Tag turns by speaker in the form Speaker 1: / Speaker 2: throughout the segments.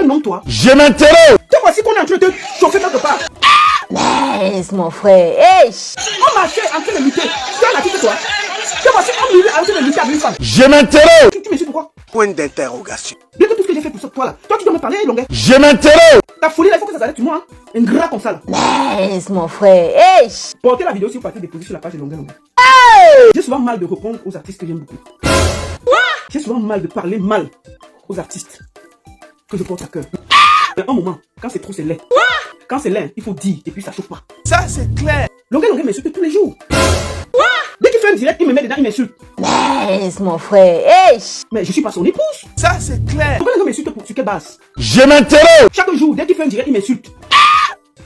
Speaker 1: un homme, toi?
Speaker 2: Je m'interroge.
Speaker 1: Te voici qu'on est en train de te chauffer quelque part.
Speaker 3: Laisse mon frère. Hey.
Speaker 1: On marchait en train de lutter. Tu as la tête, toi? Te voici en train de lutter avec une femme.
Speaker 2: Je m'interroge.
Speaker 1: Tu me suis pourquoi?
Speaker 4: Point d'interrogation.
Speaker 1: Dès que tout ce que j'ai fait pour toi là, toi tu dois me parler, Longuet.
Speaker 2: Je m'interroge.
Speaker 1: Ta folie là, il faut que ça s'arrête sur moi, hein. Un gras comme ça là.
Speaker 3: Laisse mon frère. Hey.
Speaker 1: Portez la vidéo si vous partez déposer sur la page de Longuet. J'ai souvent mal de répondre aux artistes que j'aime beaucoup. J'ai souvent mal de parler mal aux artistes que je porte à cœur. Mais un moment, quand c'est trop, c'est laid. Quand c'est laid, il faut dire et puis ça chauffe pas.
Speaker 4: Ça, c'est clair.
Speaker 1: Longuet m'insulte tous les jours. Dès qu'il fait un direct, il me met dedans, il m'insulte.
Speaker 3: Laisse mon frère. Hey.
Speaker 1: Mais je suis pas son épouse.
Speaker 4: Ça, c'est clair.
Speaker 1: Longuet m'insulte sur quelle base?
Speaker 2: Je m'interroge.
Speaker 1: Chaque jour, dès qu'il fait un direct, il m'insulte.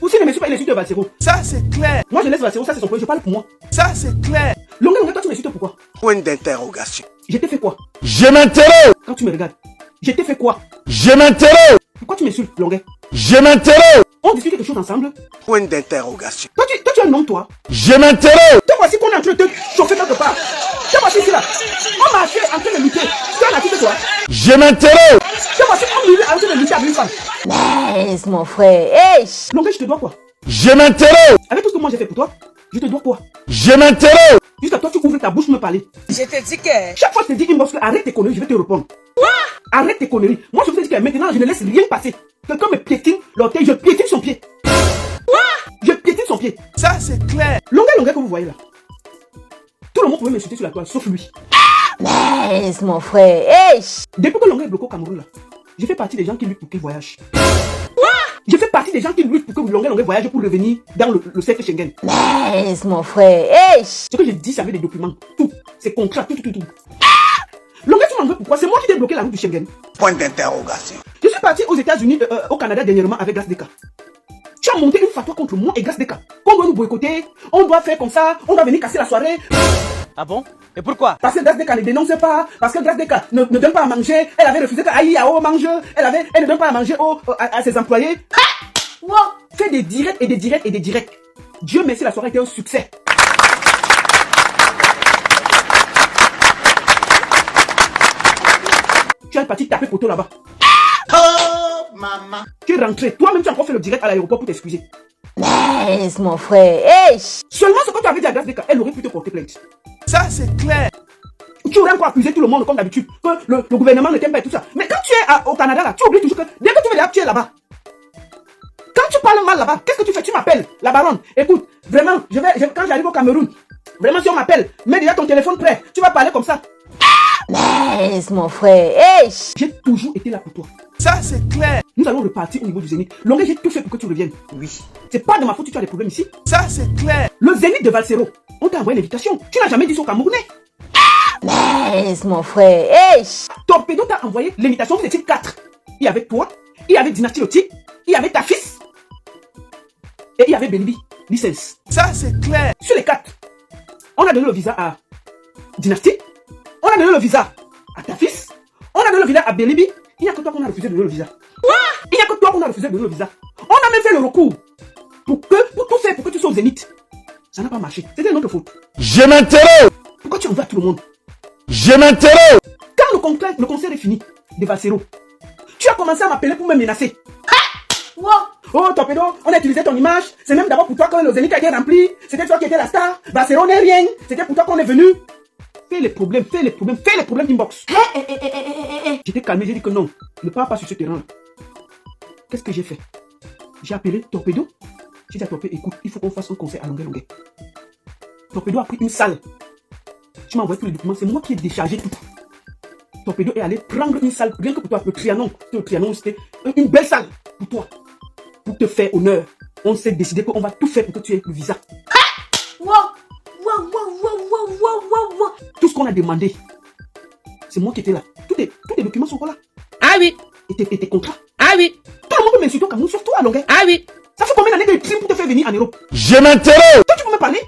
Speaker 1: Ou s'il ne m'insulte pas, il insulte Valsero.
Speaker 4: Ça, c'est clair.
Speaker 1: Moi, je laisse Valsero, ça c'est son problème, je parle pour moi.
Speaker 4: Ça, c'est clair.
Speaker 1: Longuet, toi tu m'insultes pourquoi?
Speaker 4: Point d'interrogation.
Speaker 1: Je t'ai fait quoi?
Speaker 2: Je m'interroge.
Speaker 1: Quand tu me regardes, je t'ai fait quoi?
Speaker 2: Je m'interroge.
Speaker 1: Pourquoi tu m'insultes, Longuet?
Speaker 2: Je m'interroge.
Speaker 1: On discute quelque chose ensemble.
Speaker 4: Point d'interrogation.
Speaker 1: Toi, tu es un homme, toi.
Speaker 2: Je m'interroge.
Speaker 1: Te voici qu'on est en train de te chauffer quelque part. Te voici ici là. On marchait en train de lutter. Tu as la tête, toi.
Speaker 2: Je m'interroge.
Speaker 1: Te voici en train de lutter avec une femme.
Speaker 3: Laisse mon frère. Hey.
Speaker 1: Longuet, je te dois quoi?
Speaker 2: Je m'interroge.
Speaker 1: Avec tout ce que moi j'ai fait pour toi, je te dois quoi?
Speaker 2: Je m'interroge.
Speaker 1: Jusqu'à toi, tu ouvres ta bouche pour me parler.
Speaker 5: Je te dis que...
Speaker 1: Chaque fois que je te dis inbox, arrête tes conneries, je vais te répondre. Arrête tes conneries. Moi, je vous ai dit que maintenant, je ne laisse rien passer. Quelqu'un me piétine l'orteil, je piétine son pied. Je piétine son pied.
Speaker 4: Ça, c'est clair.
Speaker 1: Longuet que vous voyez là. Tout le monde pouvait m'insulter sur la toile, sauf lui.
Speaker 3: Laisse mon frère. Hey.
Speaker 1: Depuis que Longuet est bloqué au Cameroun là, je fais partie des gens qui luttent pour qu'il voyage. Je fais partie des gens qui luttent pour que Longuet voyage pour revenir dans le cercle Schengen.
Speaker 3: Laisse mon frère. Hey.
Speaker 1: Ce que je dis, c'est avec des documents. Tout. C'est contrat, tout. Longuet, tu m'en veux pourquoi? C'est moi qui t'ai bloqué la route du Schengen.
Speaker 4: Point d'interrogation.
Speaker 1: Je suis parti aux États-Unis, au Canada dernièrement avec Grace Deka. Tu as monté une fatwa contre moi et Grace Deka. Qu'on doit nous boycotter, on doit faire comme ça, on doit venir casser la soirée.
Speaker 5: Ah bon? Et pourquoi?
Speaker 1: Parce que Grace Deka ne dénonce pas, parce que Grace Deka ne donne pas à manger. Elle avait refusé que Aïe-Yao mange, elle ne donne pas à manger à ses employés. Fais des directs et des directs et des directs. Dieu merci, la soirée était un succès. Tu es parti taper poteau là-bas.
Speaker 4: Oh, maman.
Speaker 1: Tu es rentré. Toi-même, tu as encore fait le direct à l'aéroport pour t'excuser.
Speaker 3: Laisse mon frère. Hey.
Speaker 1: Seulement ce que tu avais dit à Grace Deka, elle aurait pu te porter plainte.
Speaker 4: Ça, c'est clair.
Speaker 1: Tu aurais encore accusé tout le monde comme d'habitude, que le gouvernement ne t'aime pas et tout ça. Mais quand tu es au Canada là, tu oublies toujours que dès que tu veux là, tu es là-bas. Quand tu parles mal là-bas, qu'est-ce que tu fais? Tu m'appelles, la baronne. Écoute, vraiment, quand j'arrive au Cameroun, vraiment si on m'appelle, mets déjà ton téléphone prêt. Tu vas parler comme ça.
Speaker 3: Laisse mon frère. Hey.
Speaker 1: J'ai toujours été là pour toi.
Speaker 4: Ça, c'est clair.
Speaker 1: Nous allons repartir au niveau du Zénith. Longuet, j'ai tout fait pour que tu reviennes.
Speaker 4: Oui.
Speaker 1: C'est pas de ma faute si tu as des problèmes ici.
Speaker 4: Ça, c'est clair.
Speaker 1: Le Zénith de Valsero, on t'a envoyé l'invitation. Tu n'as jamais dit ça au Camerounais.
Speaker 3: Laisse mon frère. Hey.
Speaker 1: Torpedo t'a envoyé l'invitation, vous étiez 4. Il y avait toi, il y avait Dynasty Loti, il y avait ta fils, et il y avait Belibi, licence.
Speaker 4: Ça, c'est clair.
Speaker 1: Sur les 4, on a donné le visa à Dynasty, on a donné le visa à ta fils, on a donné le visa à Belibi. Il n'y a que toi qu'on a refusé de donner le visa. Il n'y a que toi qu'on a refusé de donner le visa. On a même fait le recours pour tout faire pour que tu sois au Zénith. Ça n'a pas marché. C'était notre faute.
Speaker 2: Je m'interroge.
Speaker 1: Pourquoi tu en veux à tout le monde?
Speaker 2: Je m'interroge.
Speaker 1: Quand le concert est fini de Valsero, tu as commencé à m'appeler pour me menacer. Oh, Torpedo, on a utilisé ton image. C'est même d'abord pour toi que le Zénith a été rempli. C'était toi qui étais la star. Valsero n'est rien. C'était pour toi qu'on est venu. Fais les problèmes inbox. J'étais calmé, j'ai dit que non. Ne pars pas sur ce terrain. Qu'est-ce que j'ai fait? J'ai appelé Torpedo. J'ai dit à Torpedo, écoute, il faut qu'on fasse un concert à Longuet. Torpedo a pris une salle. Tu m'as envoyé tous les documents, c'est moi qui ai déchargé tout. Torpedo est allé prendre une salle, rien que pour toi, le Trianon. C'était une belle salle pour toi. Pour te faire honneur. On s'est décidé qu'on va tout faire pour que tu aies le visa. Tout ce qu'on a demandé, c'est moi qui étais là. Tous tes documents sont encore là.
Speaker 5: Ah oui.
Speaker 1: Et tes contrats.
Speaker 5: Ah oui.
Speaker 1: Tout le monde peut m'insulter au Cameroun, sauf toi, Longuet.
Speaker 5: Ah oui.
Speaker 1: Ça fait combien d'années que je trime pour te faire venir en Europe?
Speaker 2: Je m'interroge.
Speaker 1: Toi, tu peux me parler?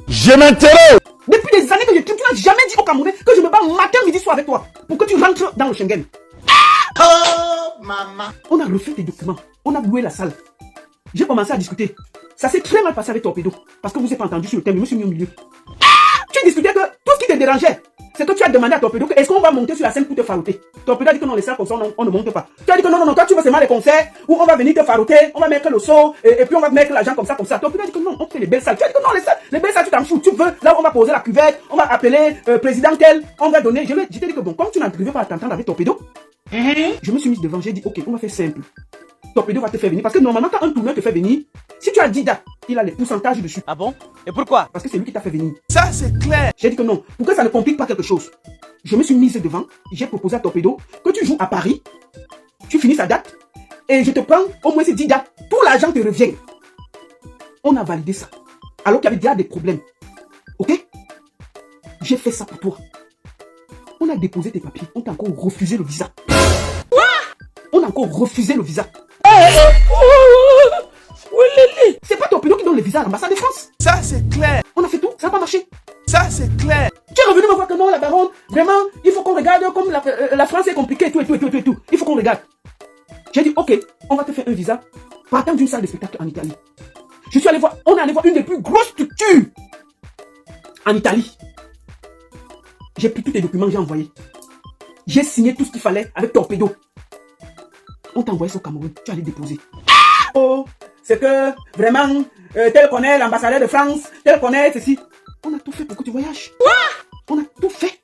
Speaker 2: Je m'interroge.
Speaker 1: Depuis des années que je trime, tu n'as jamais dit au Camerounais que je me bats matin, midi, soir avec toi pour que tu rentres dans le Schengen.
Speaker 4: Oh, maman.
Speaker 1: On a refait tes documents. On a loué la salle. J'ai commencé à discuter. Ça s'est très mal passé avec Torpedo. Parce que vous n'avez pas entendu sur le thème, je me suis mis au milieu. Tu discutais que tout ce qui te dérangeait, c'est que tu as demandé à Torpedo que est-ce qu'on va monter sur la scène pour te farouter. Torpedo a dit que non, les salles comme ça, on ne monte pas. Tu as dit que non, toi tu veux seulement les concerts où on va venir te farouter, on va mettre le saut et puis on va mettre l'argent comme ça. Torpedo a dit que non, on fait les belles salles. Tu as dit que non, les belles salles, tu t'en fous. Tu veux, là où on va poser la cuvette, on va appeler président tel, on va donner. Je t'ai dit que bon, comme tu n'arrivais pas à t'entendre avec Torpedo, je me suis mise devant, j'ai dit ok, on va faire simple. Torpedo va te faire venir parce que normalement quand un tourneur te fait venir, si tu as 10 dates, il a les pourcentages dessus.
Speaker 5: Ah bon? Et pourquoi?
Speaker 1: Parce que c'est lui qui t'a fait venir.
Speaker 4: Ça, c'est clair.
Speaker 1: J'ai dit que non. Pour que ça ne complique pas quelque chose, je me suis mise devant. J'ai proposé à Torpedo que tu joues à Paris, tu finis sa date, et je te prends au moins ces 10 dates. Tout l'argent te revient. On a validé ça. Alors qu'il y avait déjà des problèmes. Ok? J'ai fait ça pour toi. On a déposé tes papiers. On t'a encore refusé le visa. Quoi? On a encore refusé le visa. C'est pas Torpedo qui donne le visa à l'ambassade de France.
Speaker 4: Ça, c'est clair.
Speaker 1: On a fait tout, ça n'a pas marché.
Speaker 4: Ça, c'est clair.
Speaker 1: Tu es revenu me voir que non, la baronne, vraiment, il faut qu'on regarde comme la France est compliquée, tout. Il faut qu'on regarde. J'ai dit, ok, on va te faire un visa partant d'une salle de spectacle en Italie. Je suis allé voir, on est allé voir une des plus grosses structures en Italie. J'ai pris tous tes documents, j'ai envoyé. J'ai signé tout ce qu'il fallait avec Torpedo. On t'a envoyé ça au Cameroun, tu allais déposer. Oh, c'est que vraiment, tel qu'on est l'ambassadeur de France, tel qu'on est ceci. On a tout fait pour que tu voyages. Quoi? On a tout fait.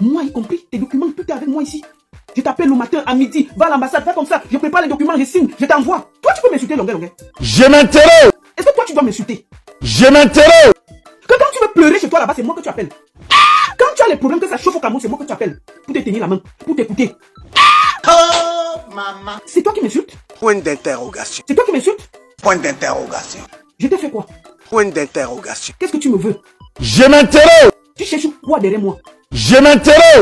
Speaker 1: Moi y compris, tes documents, tout est avec moi ici. Je t'appelle le matin, à midi, va à l'ambassade, fais comme ça. Je prépare les documents, je signe, je t'envoie. Toi, tu peux m'insulter, longueur.
Speaker 2: Je m'interroge.
Speaker 1: Est-ce que toi, tu dois m'insulter?
Speaker 2: Je m'interroge.
Speaker 1: Que quand tu veux pleurer chez toi là-bas, c'est moi que tu appelles. Quand tu as les problèmes que ça chauffe au Cameroun, c'est moi que tu appelles. Pour te tenir la main, pour t'écouter.
Speaker 4: Oh, maman.
Speaker 1: C'est toi qui m'insultes?
Speaker 4: Point d'interrogation.
Speaker 1: C'est toi qui m'insultes?
Speaker 4: Point d'interrogation.
Speaker 1: Je t'ai fait quoi?
Speaker 4: Point d'interrogation.
Speaker 1: Qu'est-ce que tu me veux?
Speaker 2: Je m'interroge.
Speaker 1: Tu cherches quoi derrière moi?
Speaker 2: Je m'interroge.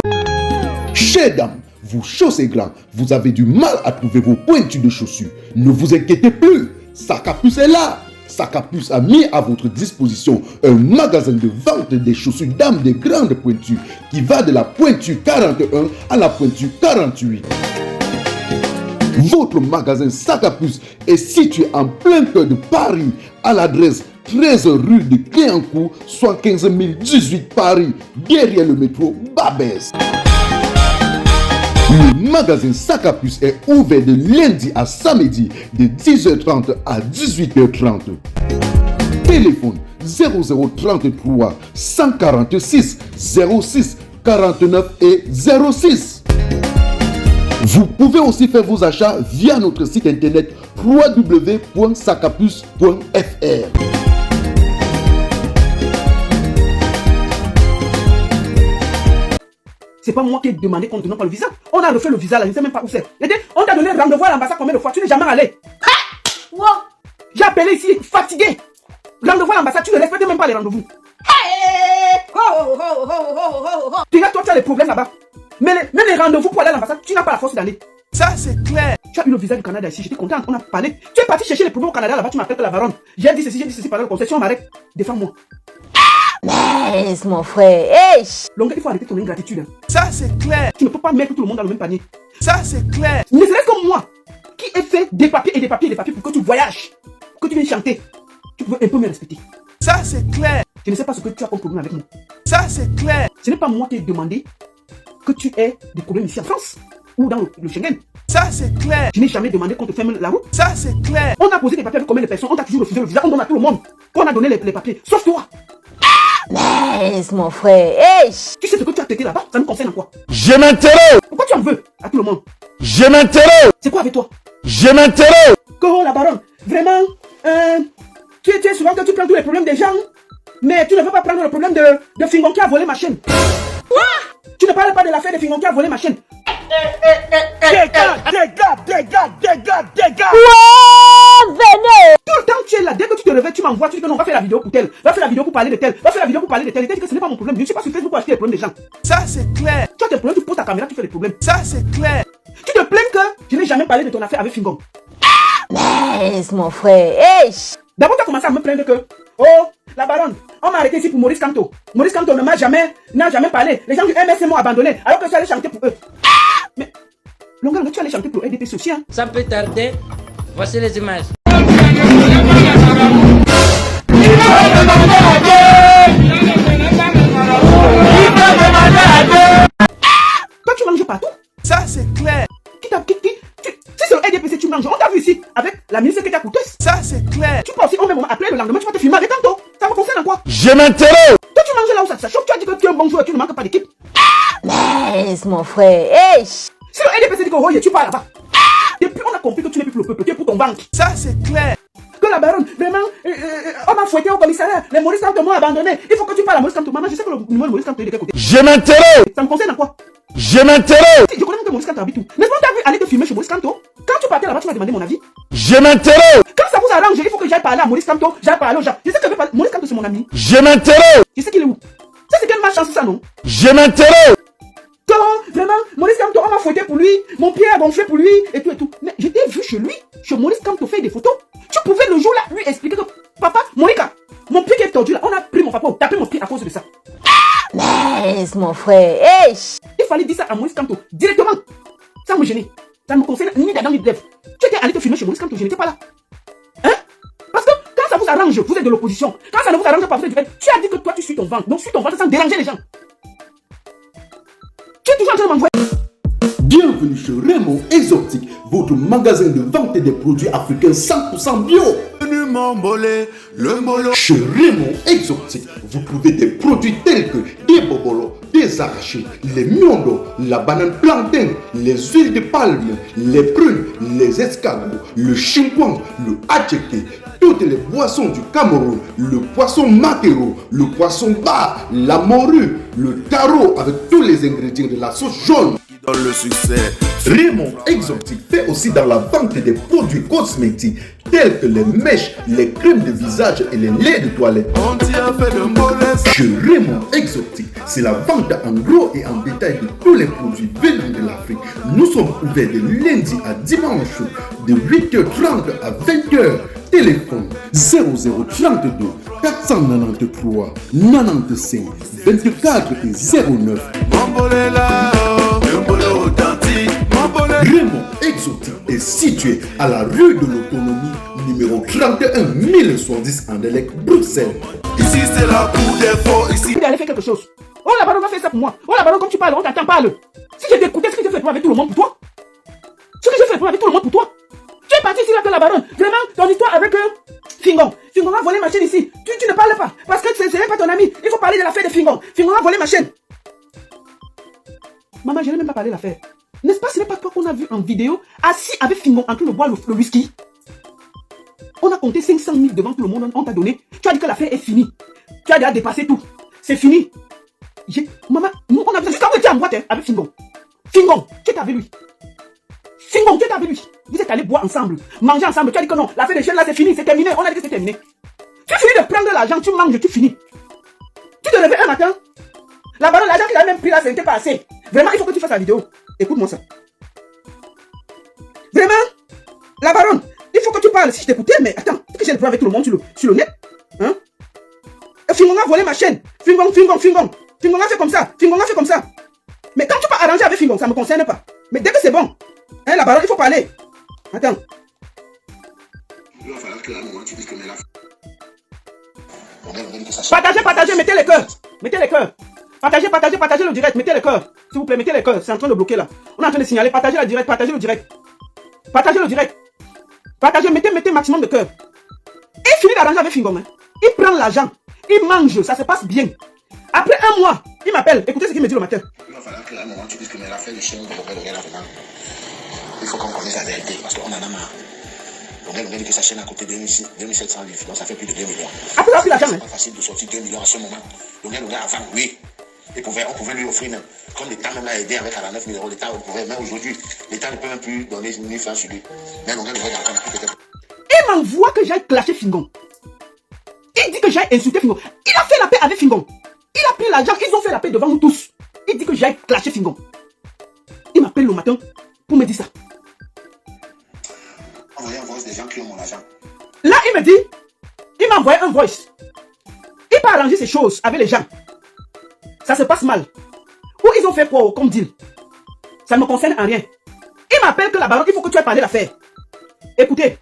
Speaker 6: Chers dames, vous chaussez gland, vous avez du mal à trouver vos pointures de chaussures. Ne vous inquiétez plus, Sacapus est là. Sacapus a mis à votre disposition un magasin de vente des chaussures dames de grande pointure qui va de la pointure 41 à la pointure 48. Votre magasin Sacapus est situé en plein cœur de Paris à l'adresse 13 rue de Cléancourt, soit 15 018 Paris, derrière le métro Babès. Le magasin Sacapus est ouvert de lundi à samedi de 10h30 à 18h30. Téléphone 0033 146 06 49 et 06. Vous pouvez aussi faire vos achats via notre site internet www.sacapus.fr.
Speaker 1: C'est pas moi qui ai demandé qu'on ne te donne pas le visa. On a refait le visa là, je ne sais même pas où c'est. On t'a donné rendez-vous à l'ambassade combien de fois? Tu n'es jamais allé. J'ai appelé ici, fatigué. Rendez-vous à l'ambassade, tu ne respectes même pas les rendez-vous. Tu regardes, toi, tu as des problèmes là-bas. Mais les rendez-vous pour aller à l'ambassade, tu n'as pas la force d'aller.
Speaker 4: Ça, c'est clair.
Speaker 1: Tu as eu le visa du Canada ici, j'étais content, on a parlé. Tu es parti chercher les problèmes au Canada là-bas, tu m'appelles que la baronne. J'ai dit ceci pendant le conseil, si on m'arrête, défends-moi.
Speaker 3: Mince, mon frère. Hey!
Speaker 1: Longue, il faut arrêter ton ingratitude. Hein.
Speaker 4: Ça, c'est clair.
Speaker 1: Tu ne peux pas mettre tout le monde dans le même panier.
Speaker 4: Ça, c'est clair.
Speaker 1: Ne serait-ce que moi, qui ai fait des papiers et des papiers et des papiers pour que tu voyages, pour que tu viennes chanter. Tu peux un peu me respecter.
Speaker 4: Ça, c'est clair.
Speaker 1: Je ne sais pas ce que tu as comme problème avec moi.
Speaker 4: Ça, c'est clair.
Speaker 1: Ce n'est pas moi qui ai demandé que tu aies des problèmes ici en France ou dans le Schengen.
Speaker 4: Ça, c'est clair.
Speaker 1: Je n'ai jamais demandé qu'on te ferme la route.
Speaker 4: Ça, c'est clair.
Speaker 1: On a posé des papiers avec combien de personnes, on t'a toujours refusé le visa, on donne à tout le monde. On a donné les papiers, sauf toi.
Speaker 3: Mince, mon frère. Hey!
Speaker 1: Tu sais ce que tu as traité là-bas, ça nous concerne en quoi?
Speaker 2: Je m'interroge.
Speaker 1: Pourquoi tu en veux à tout le monde?
Speaker 2: Je m'interroge.
Speaker 1: C'est quoi avec toi?
Speaker 2: Je m'interroge.
Speaker 1: Que oh, la baronne, vraiment, tu es souvent que tu prends tous les problèmes des gens, mais tu ne veux pas prendre le problème de Fingon qui a volé ma chaîne. Quoi? Tu ne parles pas de l'affaire de Fingon qui a volé ma chaîne.
Speaker 3: Wow, venez!
Speaker 1: Tout le temps tu es là, dès que tu te réveilles, tu m'envoies, tu dis que non, va faire la vidéo pour tel, va faire la vidéo pour parler de tel, va faire la vidéo pour parler de tel. Et tu dis que ce n'est pas mon problème, je ne suis pas sur Facebook pour acheter les problèmes des gens.
Speaker 4: Ça, c'est clair.
Speaker 1: Tu as tes problèmes, tu poses ta caméra, tu fais des problèmes.
Speaker 4: Ça, c'est clair.
Speaker 1: Tu te plains que je n'ai jamais parlé de ton affaire avec Fingon.
Speaker 3: Mince, mon frère. Hey!
Speaker 1: D'abord, tu as commencé à me plaindre que, oh, la baronne, on m'a arrêté ici pour Maurice Kamto. Maurice Kamto n'a jamais parlé. Les gens du MSC m'ont abandonné, alors que je suis allé chanter pour eux. Mais, Longa, tu es allé chanter pour RDP aussi, hein?
Speaker 7: Sans plus tarder, voici les images.
Speaker 8: Viva
Speaker 1: manges. On t'a vu ici avec la ministre qui t'a coûté.
Speaker 4: Ça, c'est clair.
Speaker 1: Tu peux aussi au même moment, après le lendemain, tu vas te filmer avec Kanto. Ça me concerne en quoi?
Speaker 2: Je m'interroge.
Speaker 1: Toi, tu manges là où ça choque. Tu as dit que tu es un bon joueur et tu ne manques pas d'équipe.
Speaker 3: Laisse mon frère. Hey!
Speaker 1: Si le LDP dit que Roy, tu pars là-bas. Depuis, on a compris que tu n'es plus pour le peuple, tu es pour ton banque.
Speaker 4: Ça, c'est clair.
Speaker 1: Que la baronne, vraiment, on m'a fouetté au commissariat. Les Maurice Kamto m'ont abandonné. Il faut que tu parles à Maurice Kamto. Maman, je sais que le numéro de Maurice Kamto est de quel côté.
Speaker 2: Je m'interroge.
Speaker 1: Ça me concerne en quoi?
Speaker 2: Je m'interroge.
Speaker 1: Si, je connais même que Maurice Kamto habite où. N'est-ce pas, on t'a vu aller te filmer chez Maurice Kamto? Quand tu partais là-bas, tu m'as demandé mon avis.
Speaker 2: Je m'interroge.
Speaker 1: Quand ça vous arrange, il faut que j'aille parler à Maurice Kamto, j'aille parler aux gens. Je sais que Maurice Kamto, c'est mon ami.
Speaker 2: Je m'interroge.
Speaker 1: Je sais qu'il est où. Ça, c'est quelle malchance, ça, non?
Speaker 2: Je m'interroge.
Speaker 1: Que, vraiment, Maurice Kamto, on m'a fouetté pour lui, mon pied a gonflé pour lui, et tout. Mais je t'ai vu chez lui, chez Maurice Kamto, faire des photos. Tu pouvais le jour-là lui expliquer que, papa, Monica, mon pied qui est tordu là, on a pris mon papa, on a tapé mon pied à cause de ça.
Speaker 3: Laisse mon frère. Hey!
Speaker 1: Il fallait dire ça à Maurice Kamto, directement. Ça me gênait. Ça ne me concerne ni d'Adam ni de Dev. Tu étais allé te filmer chez Maurice Kamto, je n'étais pas là. Hein? Parce que quand ça vous arrange, vous êtes de l'opposition. Quand ça ne vous arrange pas, vous êtes du fait. Tu as dit que toi, tu suis ton ventre. Donc, suis ton ventre sans déranger les gens. Tu es toujours en train de m'envoyer.
Speaker 6: Bienvenue chez Raymond Exotique, votre magasin de vente des produits africains 100% bio.
Speaker 4: Le molo.
Speaker 6: Chez Raymond Exotique, vous trouvez des produits tels que des bobolos, des arachis, les miondo, la banane plantain, les huiles de palme, les prunes, les escargots, le chinkwan, le attiéké, toutes les boissons du Cameroun, le poisson maquereau, le poisson bar, la morue, le taro avec tous les ingrédients de la sauce jaune.
Speaker 4: Dans le succès.
Speaker 6: Raymond Exotique fait aussi dans la vente des produits cosmétiques tels que les mèches, les crèmes de visage et les laits de toilette.
Speaker 4: On t'y a fait de mauvais.
Speaker 6: Chez Raymond Exotique, c'est la vente en gros et en détail de tous les produits venant de l'Afrique. Nous sommes ouverts de lundi à dimanche de 8h30 à 20h. Téléphone 0032 493 95 24 et 09.
Speaker 4: Mambolé là, Mambolé authentique. Mambolé.
Speaker 6: Raymond Exotique est situé à la rue de l'Autonomie, numéro 31 1110 Anderlecht, Bruxelles.
Speaker 4: Ici c'est la cour des faux. Ici.
Speaker 1: Il est allé faire quelque chose. Oh, la baronne va faire ça pour moi. Oh, la baronne, comme tu parles, on t'attend, parle. Si j'ai écouté ce que j'ai fait avec tout le monde pour toi. Ce que j'ai fait avec tout le monde pour toi. Tu es parti ici là que la baronne. Vraiment, ton histoire avec Fingon. Fingon a volé ma chaîne ici. Tu ne parles pas. Parce que c'est même pas ton ami. Il faut parler de l'affaire de Fingon. Fingon a volé ma chaîne. Maman, je n'ai même pas parlé de l'affaire. N'est-ce pas, ce n'est pas toi qu'on a vu en vidéo assis avec Fingon en train de boire le whisky. On a compté 500 000 devant tout le monde, on t'a donné. Tu as dit que l'affaire est finie. Tu as déjà dépassé tout. C'est fini. Maman, nous, on a jusqu'à vous dire en boîte avec Fingon. Fingon, tu étais avec lui. Fingon, tu étais avec lui. Vous êtes allés boire ensemble, manger ensemble. Tu as dit que non, l'affaire des chaînes là c'est fini, c'est terminé. On a dit que c'est terminé. Tu finis de prendre l'argent, tu manges, tu finis. Tu te lèves un matin. La baronne, l'argent qu'il a même pris là, ce n'était pas assez. Vraiment, il faut que tu fasses la vidéo. Écoute-moi ça. Vraiment, la baronne, il faut que tu parles. Si je t'écoutais, mais attends, que j'ai le problème avec tout le monde sur le net. Hein? Fingon a volé ma chaîne. Fingon a fait comme ça. Fingon a fait comme ça. Mais quand tu vas arranger avec Fingon, ça ne me concerne pas. Mais dès que c'est bon, hein, la baronne, il faut parler. Attends.
Speaker 8: Il va falloir que à un moment tu dises que
Speaker 1: Partagez, mettez les cœurs. Mettez les cœurs. Partagez le direct, mettez les cœurs. S'il vous plaît, mettez les cœurs. C'est en train de bloquer là. On est en train de signaler. Partagez le direct. Partagez le direct. Partagez, mettez maximum de cœurs. Il finit d'arranger avec Fingon. Hein. Il prend l'argent. Il mange. Ça se passe bien. Après un mois, il m'appelle. Écoutez ce qu'il me dit le matin.
Speaker 8: Il va falloir qu'à un moment tu dises que l'affaire du chien de Robert Longel il faut qu'on connaisse la vérité parce qu'on en a marre. Longel dit que sa chaîne a coûté 2700 livres. Donc ça fait plus de 2 millions.
Speaker 1: Après, il a pris l'argent.
Speaker 8: C'est pas facile de sortir 2 millions à ce moment. Longel avant, oui. On pouvait lui offrir même. Comme l'État même l'a aidé avec 49 000 €, l'État pouvait, même aujourd'hui, l'État ne peut même plus donner 1000 francs sur lui. Mais Longel devrait attendre peut-être.
Speaker 1: Il m'envoie que j'aille clasher Fingon. Il dit que j'aille insulter Fingon. Il a fait la paix avec Fingon. Il a pris l'argent, ils ont fait la paix devant nous tous. Il dit que j'aille clasher Fingon. Il m'appelle le matin pour me dire ça.
Speaker 8: Envoyer un voice des gens qui ont mon argent.
Speaker 1: Là, il me dit, il m'a envoyé un voice. Il peut arranger ces choses avec les gens. Ça se passe mal. Ou ils ont fait quoi comme deal? Ça ne me concerne en rien. Il m'appelle que la baronne, il faut que tu aies parlé l'affaire. Écoutez.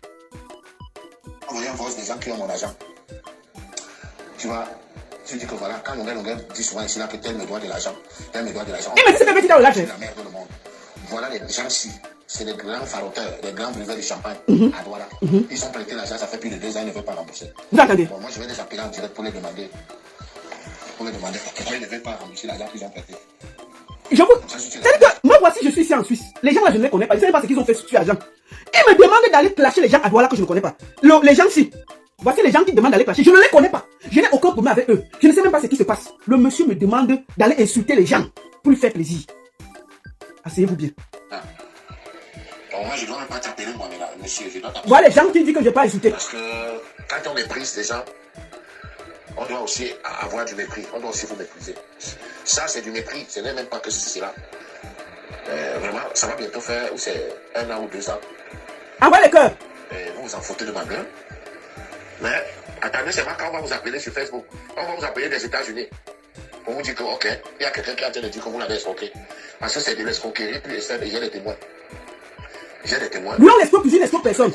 Speaker 8: Envoyer un voice des gens qui ont mon argent. Tu vois, tu dis que voilà, quand Longel dit souvent ici là que tel me doit de l'argent, tel me doit de l'argent.
Speaker 1: Il me dit que tu dois de l'argent.
Speaker 8: La merde de le monde. Voilà les gens-ci. c'est des grands faroteurs, des grands buveurs de champagne à Douala. Ils ont prêté l'argent, ça fait plus de 2 ans, ils ne veulent pas rembourser.
Speaker 1: Vous entendez?
Speaker 8: Bon, moi, je vais les appeler en direct pour les demander. Pourquoi ils ne veulent pas rembourser l'argent qu'ils ont prêté.
Speaker 1: Je vous... C'est-à-dire que moi, voici, je suis ici en Suisse. Les gens là, je ne les connais pas. Ils ne savent pas ce qu'ils ont fait sur l'argent. Ils me demandent d'aller clasher les gens à Douala que je ne connais pas. Les gens ci. Voici les gens qui demandent d'aller clasher. Je ne les connais pas. Je n'ai aucun problème avec eux. Je ne sais même pas ce qui se passe. Le monsieur me demande d'aller insulter les gens pour lui faire plaisir. Asseyez-vous bien.
Speaker 8: Bon, moi, je ne dois même pas t'appeler, moi, mais là, monsieur, je dois t'appeler.
Speaker 1: Voilà les gens qui disent que je n'ai pas insulté.
Speaker 8: Parce que quand on méprise les gens, on doit aussi avoir du mépris. On doit aussi vous mépriser. Ça, c'est du mépris. Ce n'est même pas que c'est là. Vraiment, ça va bientôt faire, c'est 1 an ou 2 ans.
Speaker 1: Envoie les cœurs.
Speaker 8: Vous vous en foutez de ma gueule. Mais attendez, c'est pas quand on va vous appeler sur Facebook. On va vous appeler des États-Unis. Pour vous dire que, ok, il y a quelqu'un qui est en train de dire que vous l'avez escroqué. Parce que c'est de l'escroquerie, puis j'ai des témoins. J'ai des témoins.
Speaker 1: Lui, on l'escroque plus, il n'escroque personne.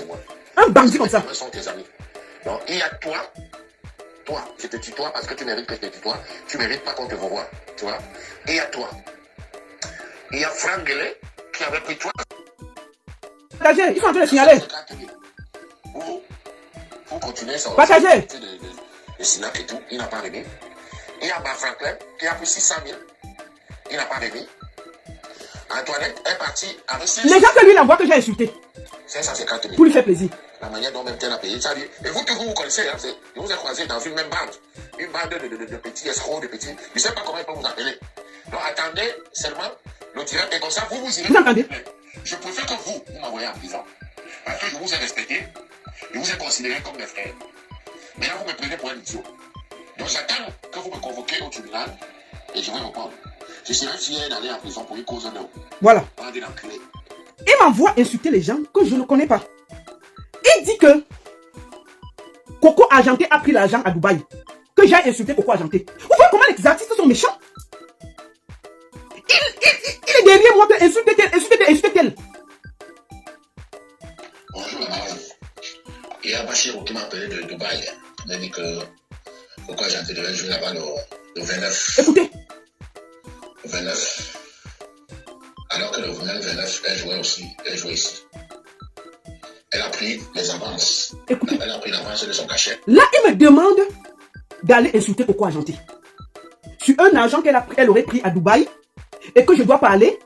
Speaker 1: Un bandit comme ça.
Speaker 8: Les sont tes amis. Donc, il y a toi, je te tutoie parce que tu mérites que je te tutoie. Tu mérites pas qu'on te voit, tu vois. Et il y a toi. Il y a Franck Guelet qui avait pris toi.
Speaker 1: Partagez, ils sont en train de signaler.
Speaker 8: Vous continuez ça.
Speaker 1: Partagez.
Speaker 8: Le Sinac et tout, il n'a pas remis. Il y a Franklin qui a pris 600 000. Il n'a pas remis. Antoinette est partie avec 600 000.
Speaker 1: Les gens que lui l'envoient que j'ai insulté.
Speaker 8: 550 000.
Speaker 1: Pour lui faire plaisir.
Speaker 8: La manière dont même elle a payé, ça dit. Et vous que vous connaissez, hein, vous vous êtes croisés dans une même bande. Une bande de petits escrocs, de petits. Je ne sais pas comment ils peuvent vous appeler. Donc attendez seulement le direct et comme ça, vous irez.
Speaker 1: Vous entendez?
Speaker 8: Je préfère que vous m'envoyez en prison. Parce que je vous ai respecté. Je vous ai considéré comme mes frères. Mais là, vous me prenez pour un idiot. Donc j'attends que vous me convoquez au tribunal et je vais répondre. Je serai fier d'aller en prison pour une cause de
Speaker 1: voilà.
Speaker 8: Bande d'enculés.
Speaker 1: Il m'envoie insulter les gens que je ne connais pas. Il dit que Coco Argenté a pris l'argent à Dubaï. Que j'ai insulté Coco Argenté. Vous voyez comment les artistes sont méchants? Il est derrière moi que insulte-t-elle.
Speaker 8: Bonjour la marraine. Il y a Bachir qui m'a appelé de Dubaï. Il m'a dit que Coco Argenté devait jouer là-bas le 29.
Speaker 1: Écoutez.
Speaker 8: Le 29. Alors que le 29, elle jouait ici. Elle a pris les avances.
Speaker 1: Écoutez.
Speaker 8: Elle a pris l'avance de son cachet.
Speaker 1: Là, il me demande d'aller insulter Coco Argenté. Sur un argent qu'elle aurait pris à Dubaï et que je dois parler.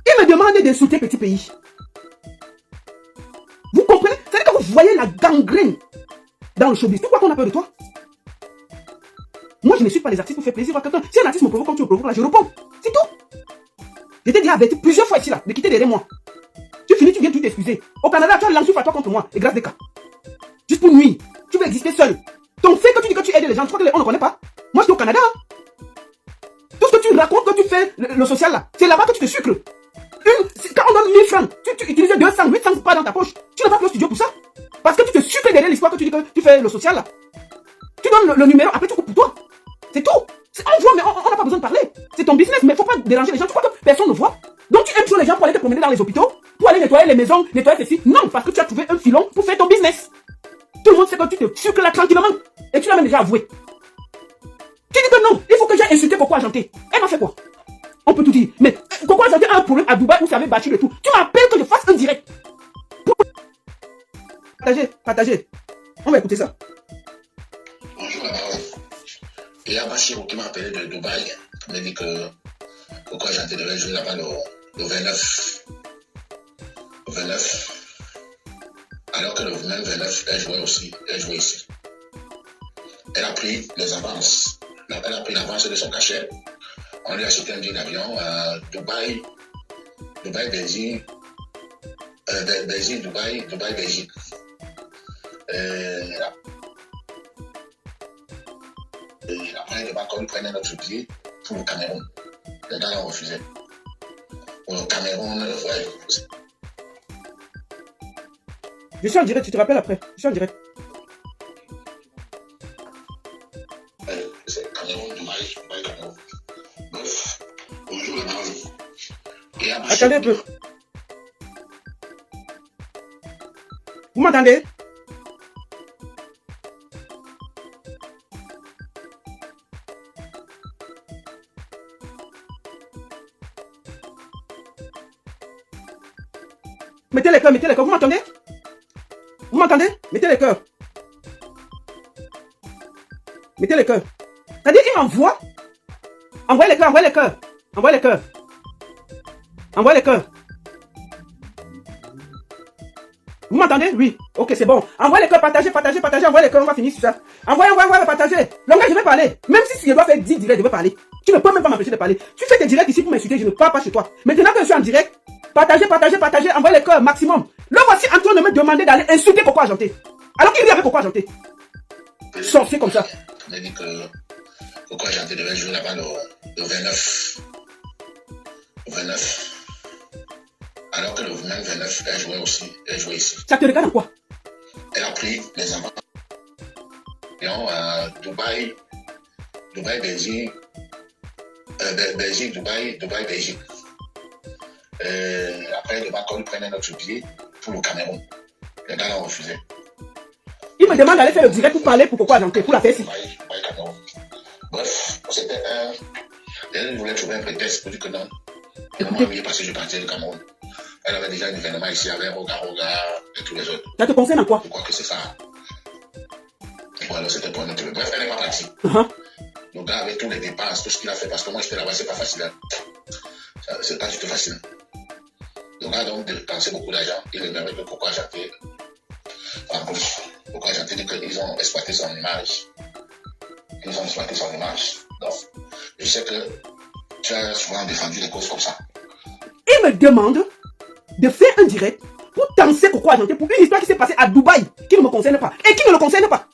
Speaker 1: Il me demande d'insulter petit pays. Vous comprenez? C'est-à-dire que vous voyez la gangrène dans le showbiz. Pourquoi on a peur de toi? Moi, je ne suis pas les artistes pour faire plaisir à quelqu'un. Si un artiste me provoque comme tu me provoques là, je réponds. C'est tout. Je t'ai déjà averti plusieurs fois ici là de quitter derrière moi. Tu finis, tu viens, tu t'excuser. Au Canada, tu as lancé à toi contre moi et grâce des cas. Juste pour nuire. Tu veux exister seul. Donc, fait que tu dis que tu aides les gens, tu crois qu'on ne connaît pas? Moi, je suis au Canada. Tout ce que tu racontes, que tu fais le social là, c'est là-bas que tu te sucres. Quand on donne 1000 francs, tu utilises 200, 800 pas dans ta poche. Tu n'as pas plus studio pour ça. Parce que tu te sucres derrière l'histoire que tu dis que tu fais le social là. Tu donnes le numéro, après tu coupes pour toi. C'est tout. On voit, mais on n'a pas besoin de parler. C'est ton business, mais il ne faut pas déranger les gens. Tu crois que personne ne voit? Donc tu aimes toujours les gens pour aller te promener dans les hôpitaux, pour aller nettoyer les maisons, nettoyer ceci. Non, parce que tu as trouvé un filon pour faire ton business. Tout le monde sait que tu te sucres là tranquillement. Et tu l'as même déjà avoué. Tu dis que non, il faut que j'ai insulté Coco Argenté. Elle m'a fait quoi? On peut tout dire. Mais Coco Argenté a un problème à Dubaï où ça avait battu le tout. Tu m'appelles que je fasse un direct. Partagez. On va écouter ça.
Speaker 8: Bonjour la baronne. Il y a Bachir qui m'a appelé de Dubaï. Il m'a dit que Coco Argenté devait jouer là-bas le 29. Le 29. Alors que le même 29, elle jouait ici. Elle a pris les avances. Elle a pris l'avance de son cachet. On lui a acheté un billet d'avion à Dubaï, Belgique. Dubaï, Belgique. Et après, le Macron prenait notre billet pour le Cameroun. Les gars l'ont refusé. Pour le Cameroun, ouais.
Speaker 1: Je suis en direct, tu te rappelles après. Je suis en direct.
Speaker 8: C'est Cameroun, Dubaï, Cameroun. Bref, bonjour la baronne.
Speaker 1: Attendez un peu. Vous m'entendez? cœurs, mettez les cœurs. Vous m'entendez? Vous m'entendez? Mettez les cœurs. Mettez les cœurs. C'est-à-dire, il m'envoie. Envoyez les cœurs, envoyez les cœurs. Envoyez les cœurs. Envoyez les cœurs. Vous m'entendez? Oui. Ok, c'est bon. Envoyez les cœurs, partagez, partagez, partagez. Envoyez les cœurs, on va finir sur ça. Envoyez, partagez. Longueur, je vais parler. Même si je dois faire 10 directs, je vais parler. Tu ne peux même pas m'empêcher de parler. Tu fais tes directs ici pour m'insulter, je ne parle pas chez toi. Maintenant que je suis en direct, partagez, partagez, partagez. Envoyez les cœurs, maximum. Le voici en train de me demander d'aller insulter Coco Argenté. Alors qu'il vit avec Coco Argenté. Sorcier comme ça.
Speaker 8: On a dit que Coco Argenté devait jouer là-bas le 29. Le 29. Alors que le même 29, elle jouait aussi. Elle jouait ici.
Speaker 1: Ça te regarde en quoi?
Speaker 8: Elle a pris les enfants. Dubaï, Belgique. Belgique, Dubaï, Belgique. Après, le Macron prenait notre billet pour le Cameroun. Les gars l'ont refusé.
Speaker 1: Il me demande d'aller faire le direct pour parler pour Coco Argenté, pour la faire ici.
Speaker 8: Bref, c'était un. Elle voulait trouver un prétexte pour dire que non. Et moi, oui, parce que je partais du Cameroun. Elle avait déjà un événement ici avec Roga et tous les autres.
Speaker 1: Ça te concerne en quoi?
Speaker 8: Je crois que c'est ça. Voilà, c'était pour notre. Bref, elle n'est pas partie. Le gars avec tous les dépenses, tout ce qu'il a fait, parce que moi j'étais là-bas, c'est pas facile. C'est pas du tout facile. Le gars donc dépensé beaucoup d'argent. Il est avec le Coco Argenté. En plus, Coco Argenté dit qu'ils ont exploité son image. Ils ont exploité son image. Donc, je sais que tu as souvent défendu les causes comme ça.
Speaker 1: Il me demande de faire un direct pour danser Coco Argenté pour une histoire qui s'est passée à Dubaï, qui ne me concerne pas et qui ne le concerne pas.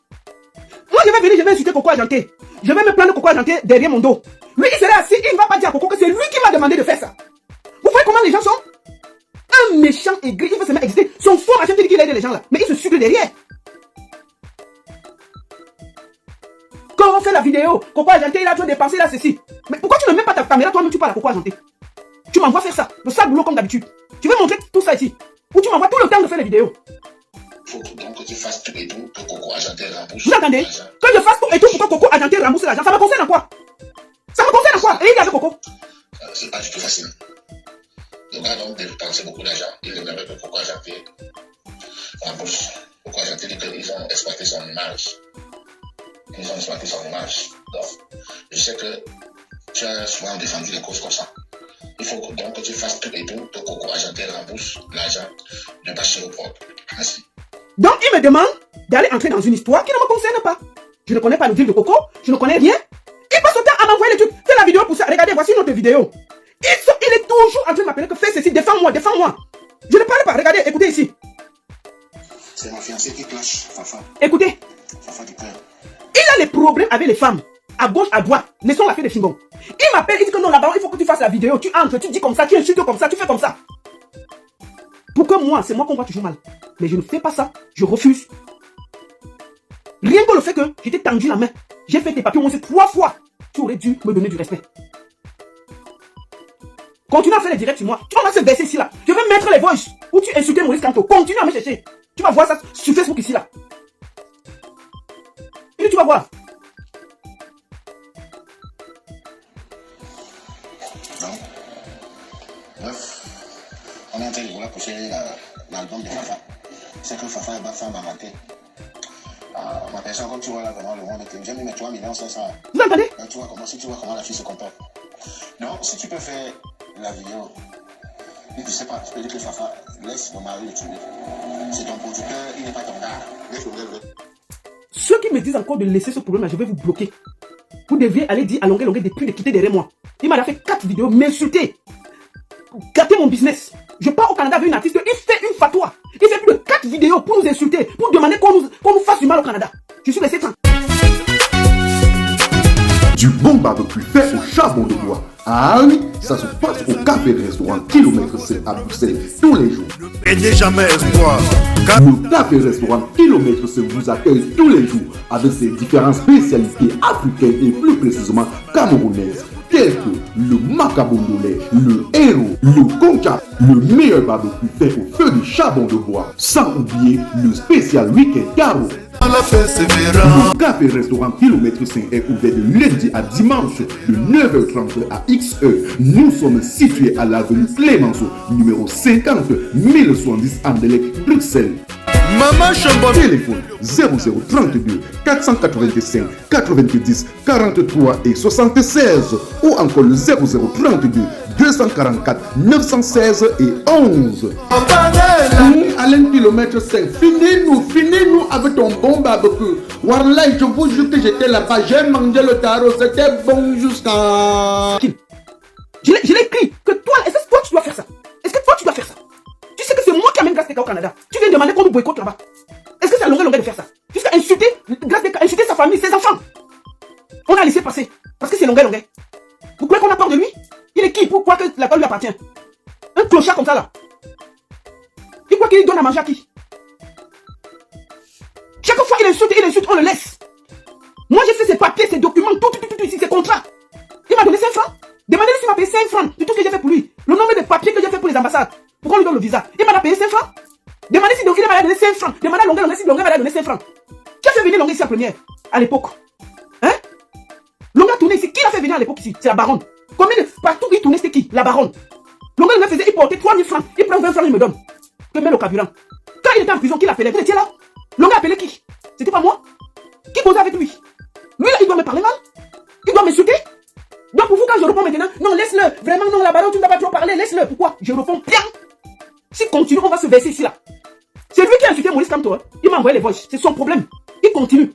Speaker 1: Moi, je vais venir, je vais insulter Coco Argenté. Je vais me prendre Coco Argenté derrière mon dos. Lui, il sera assis, il ne va pas dire à Coco que c'est lui qui m'a demandé de faire ça. Vous voyez comment les gens sont? Un méchant aigri, il veut se mettre à exister. Son faux machin dit qu'il aide les gens là, mais il se sucre derrière. Quand on fait la vidéo, Coco Argenté, il a toujours dépensé là, ceci. Mais pourquoi tu ne mets pas ta caméra, toi-même, tu parles à Coco Argenté? Tu m'envoies faire ça, le sale boulot comme d'habitude. Tu veux montrer tout ça ici? Ou tu m'envoies tout le temps de faire les vidéos?
Speaker 8: Il faut donc que tu fasses tout et tout que Coco Argenté rembourse.
Speaker 1: Vous entendez? Que je fasse tout et tout pour que Coco Argenté rembourse l'argent, ça me concerne en quoi? Ça me concerne en quoi? Et il est avec Coco?
Speaker 8: C'est pas du tout facile. Le gars donc dépensé beaucoup d'argent. Il est avec que Coco Argenté rembourse. Coco Argenté dit qu'ils ont exploité son image. Ils ont exploité son image. Donc, je sais que tu as souvent défendu les causes comme ça. Il faut donc que tu fasses tout et tout que Coco Argenté rembourse l'argent de ta chez le propre. Merci.
Speaker 1: Donc il me demande d'aller entrer dans une histoire qui ne me concerne pas. Je ne connais pas le deal de Coco, je ne connais rien. Il passe son temps à m'envoyer les trucs. Fais la vidéo pour ça. Regardez, voici notre vidéo. Il est toujours en train de m'appeler que fais ceci, défends-moi, défends-moi. Je ne parle pas, regardez, écoutez ici.
Speaker 8: C'est ma fiancée qui clash, Fafa.
Speaker 1: Écoutez.
Speaker 8: Fafa du cœur.
Speaker 1: Il a les problèmes avec les femmes. À gauche, à droite. Laissons la fille de Fingon. Il m'appelle, il dit que non, là-bas, il faut que tu fasses la vidéo. Tu entres, tu dis comme ça, tu insultes comme ça, tu fais comme ça. Pour que moi, c'est moi qu'on voit toujours mal. Mais je ne fais pas ça. Je refuse. Rien que le fait que j'étais tendu la main. J'ai fait tes papiers au moins 3 fois. Tu aurais dû me donner du respect. Continue à faire les directs sur moi. Tu vas se baisser ici là. Je vais mettre les voices où tu insultais Maurice Kanto. Continue à me chercher. Tu vas voir ça sur Facebook ici là. Et tu vas voir.
Speaker 8: Non. Bref. On est en train de vouloir pousser l'album de Fafa. C'est que Fafa est ma femme à mater. Ma personne, comme tu vois là, vraiment le monde est. J'ai mis mes 3 millions, c'est ça.
Speaker 1: Vous entendez?
Speaker 8: Tu vois comment la fille se comporte. Non, si tu peux faire la vidéo, et tu sais pas, tu peux dire que Fafa, laisse ton mari le tuer. C'est ton producteur, il n'est pas ton gars. Laisse-le.
Speaker 1: Ceux qui me disent encore de laisser ce problème là, je vais vous bloquer. Vous deviez aller dire à longueur depuis de quitter derrière moi. Il m'a fait 4 vidéos, m'insulter. Gâter mon business. Je pars au Canada avec une artiste, il fait une fatwa. Il fait plus de 4 vidéos pour nous insulter, pour demander qu'on nous fasse du mal au Canada. Je suis laissé tranquille.
Speaker 6: Du bon barbecue fait au charbon de bois. Ah oui, ça se passe au café restaurant Kilomètre 7 à Bruxelles tous les jours.
Speaker 4: Et n'est jamais espoir.
Speaker 6: Le café restaurant Kilomètre 7 vous accueille tous les jours avec ses différentes spécialités africaines et plus précisément camerounaises, tels que le macabondolais, le héros, le concha, le meilleur barbecue fait au feu de charbon de bois, sans oublier le spécial week-end carreau.
Speaker 4: La persévérance.
Speaker 6: Le café restaurant Kilomètre 5 est ouvert de lundi à dimanche de 9h30 à XE. Nous sommes situés à l'avenue Clémenceau, numéro 50 1070 Anderlecht, Bruxelles.
Speaker 4: Maman Chambon.
Speaker 6: Téléphone 0032 485 90 43 et 76 ou encore le 0032 244 916 et 11. Alain Kilomètre 5, finis-nous avec ton bon barbecue. Wallah, je vous jure que j'étais là-bas, j'ai mangé le tarot, c'était bon jusqu'à...
Speaker 1: Je l'ai écrit que toi, est-ce que toi tu dois faire ça? Est-ce que toi tu dois faire ça? Tu sais que c'est moi qui amène Grâce Deka au Canada. Tu viens demander qu'on nous boycotte là-bas. Est-ce que c'est à longueur de faire ça? Jusqu'à insulter Grâce Deka, insulter sa famille, ses enfants. On a laissé passer. Parce que c'est longueur. Vous croyez qu'on a peur de lui? Il est qui? Pourquoi que la parole lui appartient? Un clochard comme ça là. Il croit qu'il donne à manger à qui? Chaque fois il insulte, on le laisse. Moi j'ai fait ses papiers, ses documents, tout ici, ses contrats. Il m'a donné 5 francs. Demandez-lui s'il m'a payé 5 francs de tout ce que j'ai fait pour lui. Le nombre de papiers que j'ai fait pour les ambassades. Pourquoi on lui donne le visa? Il m'a payé 5 francs. Demandez si Longuet m'a donné 5 francs. Demandez à Longuet si Longuet m'a donné 5 francs. Qui a fait venir Longuet ici la première? À l'époque. Hein? Longuet a tourné ici. Qui l'a fait venir à l'époque ici? C'est la baronne. Combien de partout il tournait, c'était qui? La baronne. Longuet me faisait, il portait 3000 francs. Il prend 20 francs, il me donne. Que met le carburant. Quand il était en prison, qui l'appelait? Vous étiez là? Longuet appelait qui? C'était pas moi? Qui causait avec lui? Lui là, il doit me parler mal. Il doit m'insulter. Donc pour vous, quand je réponds maintenant, non, laisse-le. Vraiment, non, la baronne, tu ne dois pas trop parler, laisse-le. Pourquoi? Je réponds bien. Si continue, on va se verser ici là. C'est lui qui a insulté Maurice Kamto. Hein. Il m'a envoyé les voices. C'est son problème. Il continue.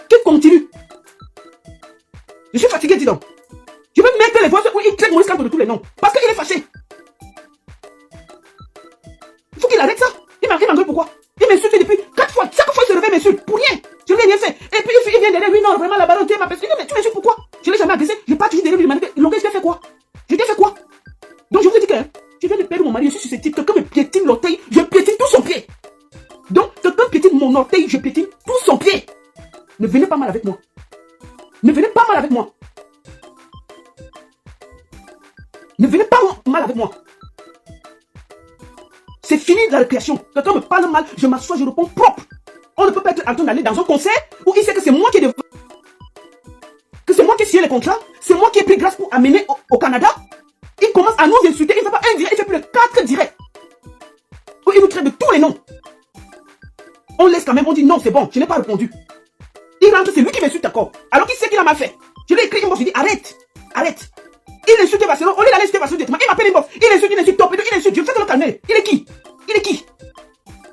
Speaker 1: Qu'il continue. Je suis fatigué, dis donc. Je vais mettre les voices où il traite Maurice Kamto de tous les noms. Parce qu'il est fâché. Il faut qu'il arrête ça. Il m'engueule pourquoi? Il m'insulte depuis 4 fois. Chaque fois il se réveille, il m'insulte. Pour rien. Je ne lui ai rien fait. Et puis il vient derrière lui. Non, vraiment, la baronne, tu es ma personne. Mais tu m'insultes pourquoi? Je ne l'ai jamais agressé. Je n'ai pas toujours derrière lui demander. Longuet, je t'ai fait quoi? Je t'ai fait quoi? Donc je vous ai dit que je viens de perdre mon mari. Je suis susceptible. Quelqu'un me piétine l'orteil. Je piétine tout son pied. Donc quelqu'un piétine mon orteil. Je piétine tout son pied. Ne venez pas mal avec moi. Ne venez pas mal avec moi. Ne venez pas mal avec moi. C'est fini la récréation. Quelqu'un me parle mal, je m'assois, je réponds propre. On ne peut pas être en train d'aller dans un concert où il sait que c'est moi qui ai que c'est moi qui ai signé les contrats, c'est moi qui ai pris grâce pour amener au Canada. Il commence à nous insulter, il ne fait pas un direct, il fait plus de 4 directs. Où il nous traite de tous les noms. On laisse quand même, on dit non, c'est bon, je n'ai pas répondu. Il rentre, c'est lui qui m'insulte encore. Alors qu'il sait qu'il a mal fait. Je lui ai écrit une box, je lui ai dit arrête, arrête. Il insulte Barcelone, au lieu d'aller insulter Barcelone directement, il m'appelle une box. Il insulte, Torpedo, il insulte, je fais que le calmer. Il est qui? Il est qui?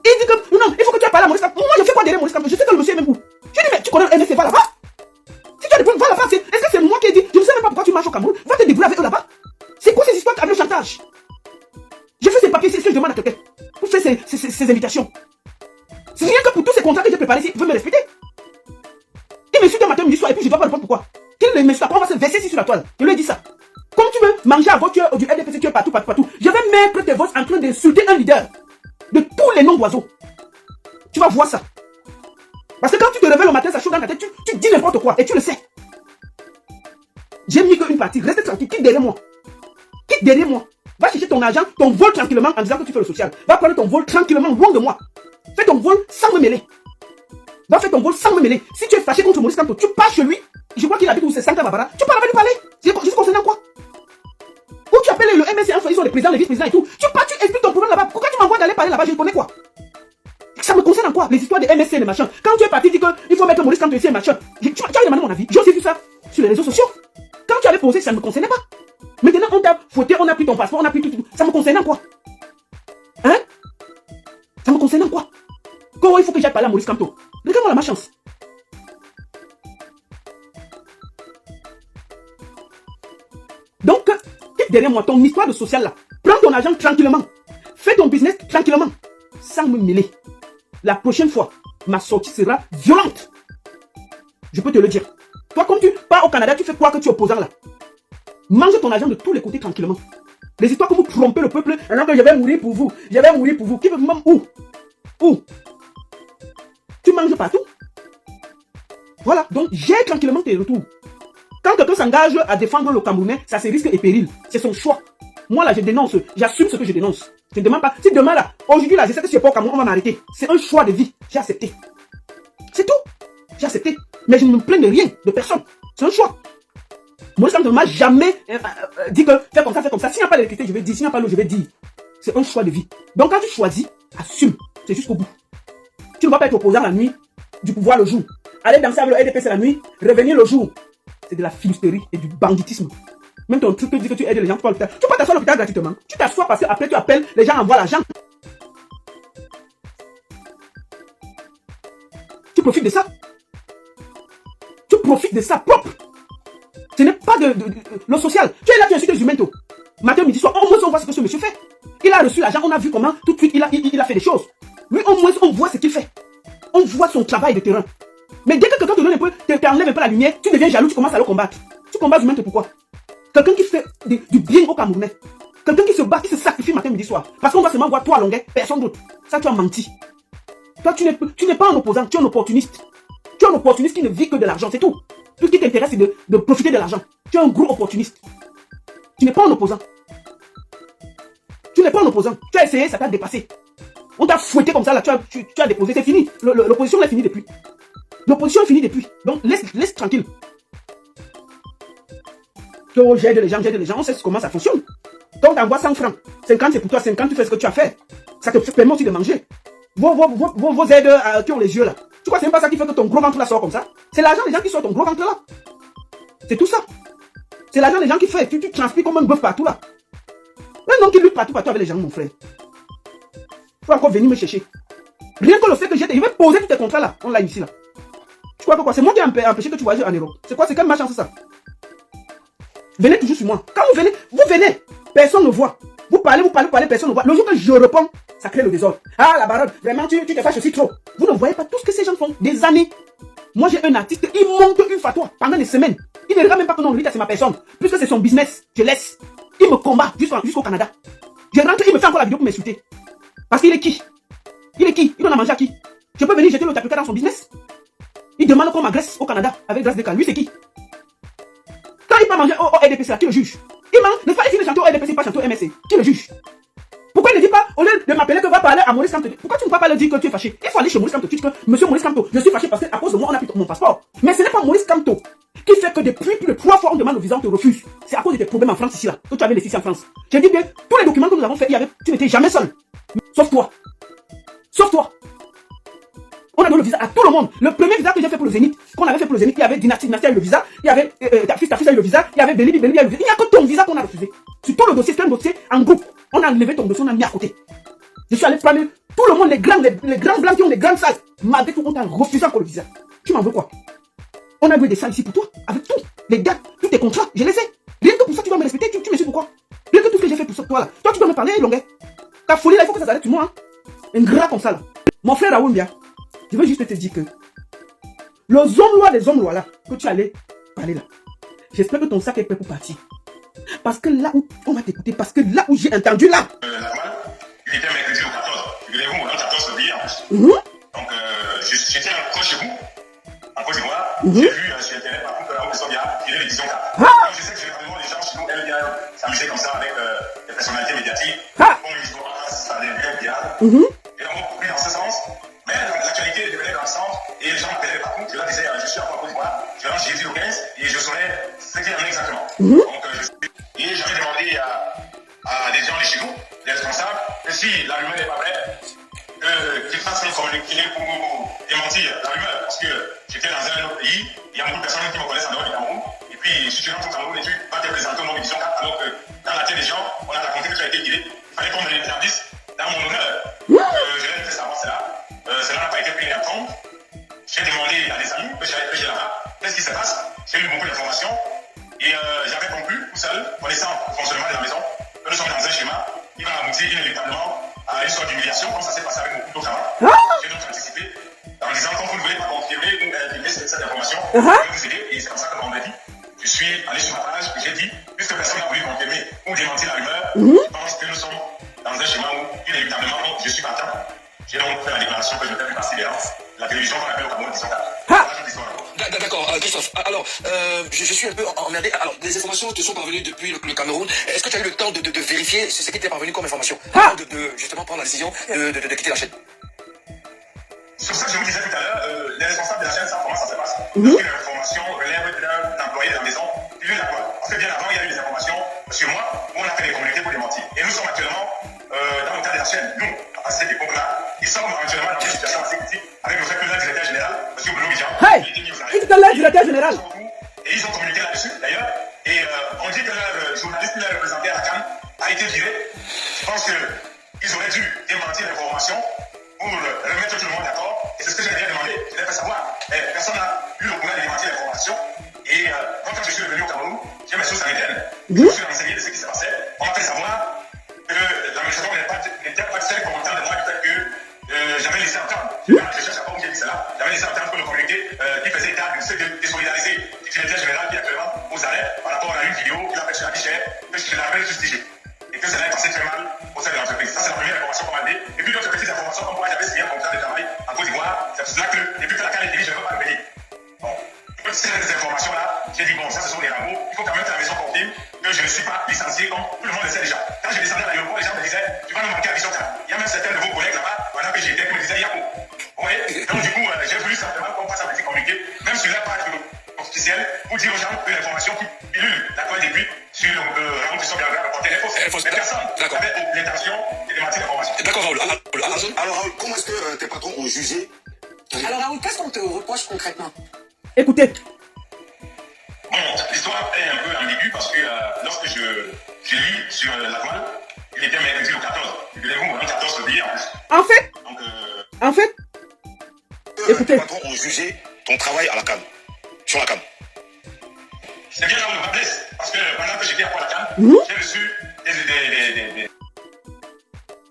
Speaker 1: Il dit que non, il faut que tu aies parlé à Maurice Kamto. Moi, je fais quoi derrière Maurice Kamto? Je sais que le monsieur est même où. Je dis, mais tu connais le MSC, va là-bas. Si tu as des problèmes, va là-bas. Est-ce que c'est moi qui ai dit, je ne sais même pas pourquoi tu marches au Cameroun, va te débrouiller avec eux là-bas. C'est quoi ces histoires avec le chantage? Je fais ces papiers, c'est ce que je demande à quelqu'un. Pour faire ces invitations. C'est rien que pour tous ces contrats que j'ai préparés ici, il veut me respecter. Il m'insulte un matin, midi, soir, et puis je dois pas répondre pourquoi. Qu'il m'insulte, après on va se verser ici sur la toile. Je lui ai dit ça. Comme tu veux manger à votre du RDPC, tu es partout. Je vais mettre tes voix en train d'insulter un leader. De tous les noms d'oiseaux. Tu vas voir ça. Parce que quand tu te réveilles le matin, ça chauffe dans ta tête, tu dis n'importe quoi. Et tu le sais. J'ai mis qu'une partie. Reste tranquille. Quitte derrière moi. Quitte derrière moi. Va chercher ton argent, ton vol tranquillement en disant que tu fais le social. Va prendre ton vol tranquillement, loin de moi. Fais ton vol sans me mêler. Va faire ton vol sans me mêler. Si tu es fâché contre Maurice Kamto, tu pars chez lui. Je crois qu'il habite où c'est Santa Barbara. Tu pars avec lui parler. Juste concernant quoi? Ou tu appelles le MSC, ils sont les présidents, les vice-présidents et tout. Tu pars, tu expliques ton problème là-bas. Pourquoi tu m'envoies d'aller parler là-bas? Je connais quoi? Ça me concerne en quoi? Les histoires des MSC, les machins. Quand tu es parti, dis qu'il faut mettre Maurice Kamto ici et machin. Tu as demandé mon avis. J'ai aussi vu ça sur les réseaux sociaux. Quand tu avais posé, ça ne me concernait pas. Maintenant, on t'a fouetté, on a pris ton passeport, on a pris tout. Ça me concerne en quoi? Hein? Ça me concerne en quoi? Comment il faut que j'aille parler à Maurice Kamto? Regarde-moi la malchance. Donc, quitte derrière moi ton histoire de social là. Prends ton argent tranquillement. Fais ton business tranquillement. Sans me mêler. La prochaine fois, ma sortie sera violente. Je peux te le dire. Toi, comme tu pars au Canada, tu fais quoi que tu es opposant là? Mange ton argent de tous les côtés tranquillement. Les histoires que vous trompez le peuple, alors que je vais mourir pour vous. Je vais mourir pour vous. Qui veut même où? Où? Tu manges partout. Voilà. Donc, gère tranquillement tes retours. Quand quelqu'un s'engage à défendre le Camerounais, ça c'est risque et péril. C'est son choix. Moi là, je dénonce. J'assume ce que je dénonce. Je ne demande pas. Si demain là, aujourd'hui là, je sais que je suis pas au Cameroun, on va m'arrêter. C'est un choix de vie. J'ai accepté. J'ai accepté. Mais je ne me plains de rien, de personne. C'est un choix. Maurice Kamto ne m'a jamais dit que fais comme ça, fais comme ça. S'il n'y a pas d'électricité, je vais dire. S'il n'y a pas l'eau, je vais dire. C'est un choix de vie. Donc quand tu choisis, assume. C'est jusqu'au bout. Tu ne vas pas être opposant la nuit, du pouvoir le jour. Aller danser avec le RDPC la nuit, revenir le jour. C'est de la filisterie et du banditisme. Même ton truc te dit que tu aides les gens, tu peux pas t'asseoir à l'hôpital gratuitement. Tu t'assois parce qu'après tu appelles, les gens envoient l'argent. Tu profites de ça. Tu profites de ça propre. Ce n'est pas de le social. Tu es là, tu insultes les humains. Matin, midi, soir, au moins on voit ce que ce monsieur fait. Il a reçu l'argent, on a vu comment tout de suite il a fait des choses. Lui, au moins on voit ce qu'il fait. On voit son travail de terrain. Mais dès que quelqu'un te donne un peu, t'enlève un peu la lumière, tu deviens jaloux, tu commences à le combattre. Tu combats les humains, pourquoi? Quelqu'un qui fait du bien au Camerounais. Quelqu'un qui se bat, qui se sacrifie matin, midi, soir. Parce qu'on va seulement voir toi à longueur, personne d'autre. Ça, tu as menti. Toi, tu n'es pas un opposant, tu es un opportuniste. Tu es un opportuniste qui ne vit que de l'argent, c'est tout. Tout ce qui t'intéresse, c'est de profiter de l'argent. Tu es un gros opportuniste. Tu n'es pas un opposant. Tu n'es pas un opposant. Tu as essayé, ça t'a dépassé. On t'a fouetté comme ça, là, tu as déposé, c'est fini. L'opposition est finie depuis. L'opposition est finie depuis. Donc, laisse tranquille. Oh, j'aide les gens, on sait comment ça fonctionne. Donc, t'envoies 100 francs. 50, c'est pour toi, 50, tu fais ce que tu as fait. Ça te permet aussi de manger. Vos aides qui ont les yeux là. Tu crois que c'est même pas ça qui fait que ton gros ventre là sort comme ça? C'est l'argent des gens qui sort ton gros ventre là. C'est tout ça. C'est l'argent des gens qui fait. Tu transpires comme un bœuf partout là. Un homme qui lutte partout avec les gens, mon frère. Faut encore venir me chercher. Rien que le fait que je vais poser tous tes contrats là. On l'a ici là. Tu crois que quoi? C'est moi qui ai empêché que tu voyages en Europe. C'est quoi? C'est quelle malchance ça? Venez toujours sur moi. Quand vous venez. Personne ne voit. Vous parlez, personne ne voit. Le jour que je réponds, ça crée le désordre. Ah, la baronne, vraiment, tu te fâches aussi trop. Vous ne voyez pas tout ce que ces gens font. Des années. Moi, j'ai un artiste, il monte une fatwa pendant des semaines. Il ne regarde même pas que non, lui, c'est ma personne. Puisque c'est son business, je laisse. Il me combat jusqu'au Canada. Je rentre, il me fait encore la vidéo pour m'insulter. Parce qu'il est qui? Il donne à manger à qui? Je peux venir jeter le tapica dans son business? Il demande qu'on m'agresse au Canada avec grâce de cas. Lui, c'est qui? Quand il peut manger au RDPC, qui le juge? Il mange, ne pas essayer de chanter au RDPC, pas chanter au MSC. Qui le juge? Pourquoi il ne dit pas, au lieu de m'appeler que va parler à Maurice Kamto, pourquoi tu ne peux pas le dire que tu es fâché? Il faut aller chez Maurice Kamto, tu dis que monsieur Maurice Kamto, je suis fâché parce qu'à cause de moi, on a pris mon passeport. Mais ce n'est pas Maurice Kamto qui fait que depuis plus de 3 fois on demande le visa, on te refuse. C'est à cause de tes problèmes en France ici là, que tu avais laissé ici en France. J'ai dit bien, tous les documents que nous avons fait, tu n'étais jamais seul. Sauf toi. On a donné le visa à tout le monde. Le premier visa que j'ai fait pour le Zénith, qu'on avait fait pour le Zénith, il y avait Dynastie a eu le visa, il y avait ta fils a eu le visa, il y avait Bélibi a eu le visa. Il n'y a que ton visa qu'on a refusé. Sur tout le dossier, c'est un dossier en groupe. On a enlevé ton dossier, on a mis à côté. Je suis allé prendre tout le monde, les grands blancs qui ont des grandes salles. Malgré tout, on t'a refusé encore le visa. Tu m'en veux quoi? On a vu des salles ici pour toi, avec tout. Les dates, tous tes contrats, je les ai. Rien que pour ça, tu dois me respecter, tu me suis pourquoi? Rien que tout ce que j'ai fait pour toi là. Toi, tu dois me parler, longueur. Ta folie là, il faut que ça s'arrête sur moi. Un gras comme ça là. Mon frère Raoul Mbia, je veux juste te dire que les hommes lois là, que tu allais parler là, j'espère que ton sac est prêt pour partir. Parce que là où on va t'écouter, parce que là où j'ai entendu là.
Speaker 8: Il était mercredi au 14. Vous au 14 février en plus. Donc j'étais proche chez vous, en Côte d'Ivoire. J'ai vu sur internet par contre que il y a des visions là. Je sais que généralement les gens chez nous aiment bien s'amuser comme ça avec les personnalités médiatiques. Bon, ils sont ça a des liens bien. Et on va dans ce sens. Mais l'actualité devenait dans le centre et les gens m'appelaient par contre. Je leur disais, je suis en Côte d'Ivoire, je vais j'ai vu le 15 et je saurais ce qu'il y en a exactement. Donc, et j'avais demandé à des gens de chez nous, des responsables, que si la rumeur n'est pas vraie, qu'ils fassent un communiqué pour démentir la rumeur. Parce que j'étais dans un autre pays, il y a beaucoup de personnes qui me connaissent en dehors du Cameroun. Et puis, si tu rentres au Cameroun et tu vas te présenter au nom d'émission, alors que dans la tête des gens, on a raconté que tu as été guidé. Il fallait qu'on me l'interdise dans mon honneur. Je l'ai fait savoir cela. Cela n'a pas été pris en compte. J'ai demandé à des amis que j'ai là-bas, qu'est-ce qui se passe? J'ai eu beaucoup d'informations et j'avais conclu, tout seul, connaissant le fonctionnement de la maison, que nous sommes dans un schéma qui va aboutir inévitablement à une sorte d'humiliation, comme ça s'est passé avec beaucoup d'autres avant. J'ai donc anticipé en disant qu'on ne voulait pas confirmer ou infirmer cette information, je vais vous aider et c'est comme ça que l'on m'a dit. Je suis allé sur ma page et j'ai dit, puisque personne n'a voulu confirmer ou démentir la rumeur, je pense que nous sommes dans un schéma où inévitablement je suis partant. J'ai donc fait la déclaration que je ne fais plus partie des rangs. La télévision qu'on appelle au Cameroun, disons
Speaker 9: D'accord, Christophe. Alors, je suis un peu emmerdé. Alors, des informations te sont parvenues depuis le Cameroun. Est-ce que tu as eu le temps de vérifier ce qui t'est parvenu comme information avant de justement prendre la décision de quitter la chaîne?
Speaker 8: C'est pour ça que je vous disais tout à l'heure, les responsables de la chaîne savent comment ça se passe. Lorsque l'information relève d'un employé de la maison, il lui la quoi. Parce que bien avant, il y a eu des informations sur moi où on a fait des communiqués pour démentir. Et nous sommes actuellement dans le cas de la chaîne. Nous, à cette époque-là, ils sont actuellement dans une situation assez critique avec le fait que le directeur général, M. Bruno Bidjan,
Speaker 1: Hey,
Speaker 8: il était mis aux arrêts.
Speaker 1: il est le directeur général.
Speaker 8: Et ils ont communiqué là-dessus, d'ailleurs. Et on dit que leur journaliste qui l'a représenté à la CAN a été viré. Je pense qu'ils auraient dû démentir l'information pour remettre tout le monde d'accord. Et c'est ce que j'ai bien demandé. Je l'ai fait savoir. Personne n'a eu le courage de démentir l'information. Et quand je suis revenu au Cameroun, j'ai mes sources sanitaires. Je me suis renseigné de ce qui se passait. On m'a fait savoir que l'administration n'était pas très contente de moi du fait que j'avais laissé entendre. Je ne sais pas où j'ai dit cela. J'avais laissé entendre que le communiqué qui faisait état de se désolidariser du directeur général qui est actuellement aux arrêts par rapport à une vidéo qu'il a faite sur la bichette, que je l'avais fustigé. Et que ça allait passer très mal au sein de l'entreprise. Ça, c'est la première information qu'on m'a donnée. Et puis, d'autres petites informations, comme quoi j'avais signé un contrat de travail en Côte d'Ivoire. C'est pour cela que, depuis que la CAN est dirigée, je ne veux pas revenir. Bon. Toutes ces informations-là, j'ai dit, bon, ça, ce sont des rameaux. Il faut quand même que la maison confirme que je ne suis pas licencié comme tout le monde le sait déjà. Quand je descendais à l'aéroport, les gens me disaient, tu vas nous manquer à Vision 4. Il y a même certains de vos collègues là-bas, pendant que j'y étais, qui me disaient, Yako. Vous voyez? Donc, du coup, j'ai voulu simplement qu'on fasse un petit communiqué, même sur la page officielle, pour dire aux gens que l'information qui pilule la toile d'aiguille sur Raoul Christophe Biagra rapportait les fausses. Mais personne n'avait l'intention de démentir l'information.
Speaker 9: D'accord, Raoul.
Speaker 8: Alors, Raoul, comment est-ce que tes patrons ont jugé?
Speaker 10: Alors, Raoul, qu'est-ce qu'on te reproche concrètement?
Speaker 1: Écoutez.
Speaker 8: Bon, l'histoire est un peu ambiguë parce que lorsque je lis sur la toile, il était mercredi le 14. Vous le 14 février en plus.
Speaker 1: En fait,
Speaker 8: Donc,
Speaker 1: en fait, écoutez.
Speaker 8: Tes patrons ont jugé ton travail à la CAN, sur la CAN. C'est bien là où je me blesse, parce que pendant que j'étais à la CAN, j'ai reçu des...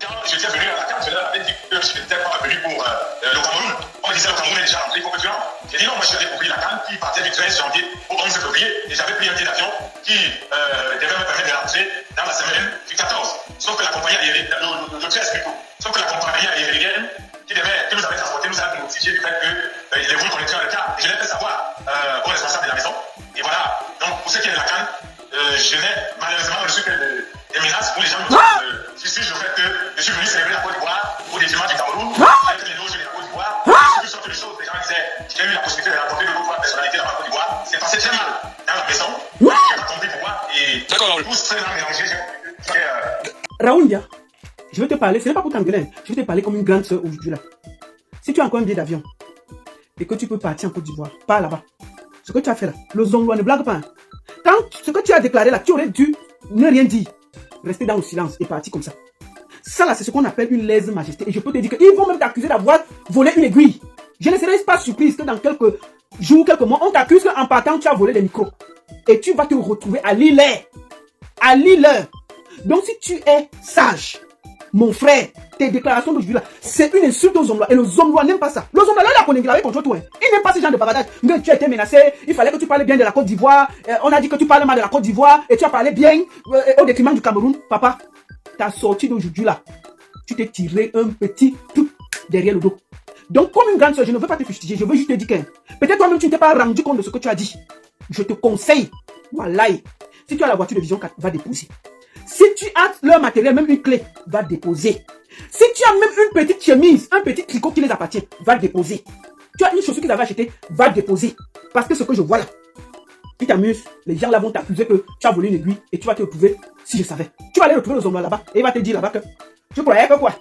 Speaker 8: Quand j'étais venu à la CAN, je leur avais dit que je n'étais pas venu pour le Cameroun. On disait le Cameroun est déjà rentré, il faut que tu rentres. J'ai dit non, moi je suis allé pour la CAN qui partait du 13 janvier au 11 février et j'avais pris un billet d'avion qui devait me permettre de rentrer dans la semaine du 14. Sauf que la compagnie aérienne, le 13 plutôt, sauf que la compagnie aérienne qui nous avait transporté, nous a notifié du fait qu'il voulu qu'on était dans le cas. Et je l'ai fait savoir aux responsables de la maison. Et voilà, donc pour ce qui est de la CAN, je n'ai malheureusement reçu que des menaces où les gens me disent justice le fait que je suis venu célébrer la Côte d'Ivoire au détriment du Cameroun, avec les loges de la Côte d'Ivoire. Toutes sortes de choses, les gens disaient j'ai eu la possibilité de rencontrer de beaucoup de personnalités dans la Côte d'Ivoire. C'est passé très mal dans la maison. Je n'ai pas compris pourquoi. Et tous très mal mélangés.
Speaker 1: Raoul Bia, je veux te parler, ce n'est pas pour t'engueuler, je veux te parler comme une grande sœur aujourd'hui là. Si tu as encore un billet d'avion et que tu peux partir en Côte d'Ivoire, pars là-bas. Ce que tu as fait là, le Zonglois ne blague pas. Hein. Quand ce que tu as déclaré là, tu aurais dû ne rien dire. Rester dans le silence et partir comme ça. Ça là, c'est ce qu'on appelle une lèse-majesté. Et je peux te dire qu'ils vont même t'accuser d'avoir volé une aiguille. Je ne serais pas surprise que dans quelques jours, quelques mois, on t'accuse qu'en partant, tu as volé des micros. Et tu vas te retrouver à Lille. À Lille. Donc si tu es sage, mon frère, tes déclarations d'aujourd'hui là, c'est une insulte aux Zonglois. Et le Zonglois n'aime pas ça. Le Zonglois là, il a connu contre toi. Il n'aime pas ce genre de bavardage. Mais tu as été menacé, il fallait que tu parles bien de la Côte d'Ivoire. On a dit que tu parles mal de la Côte d'Ivoire. Et tu as parlé bien au détriment du Cameroun. Papa, ta sortie d'aujourd'hui là, tu t'es tiré un petit truc derrière le dos. Donc comme une grande soeur, je ne veux pas te fustiger. Je veux juste te dire que peut-être toi-même tu ne t'es pas rendu compte de ce que tu as dit. Je te conseille, wallahi, si tu as la voiture de Vision 4, va déposer. Si tu as leur matériel, même une clé, va déposer. Si tu as même une petite chemise, un petit tricot qui les appartient, va déposer. Tu as une chaussure qu'ils avaient achetée, va déposer. Parce que ce que je vois là, qui t'amuse, les gens là vont t'accuser que tu as volé une aiguille et tu vas te retrouver, si je savais. Tu vas aller retrouver le Zonglois là-bas et il va te dire là-bas que tu croyais que quoi?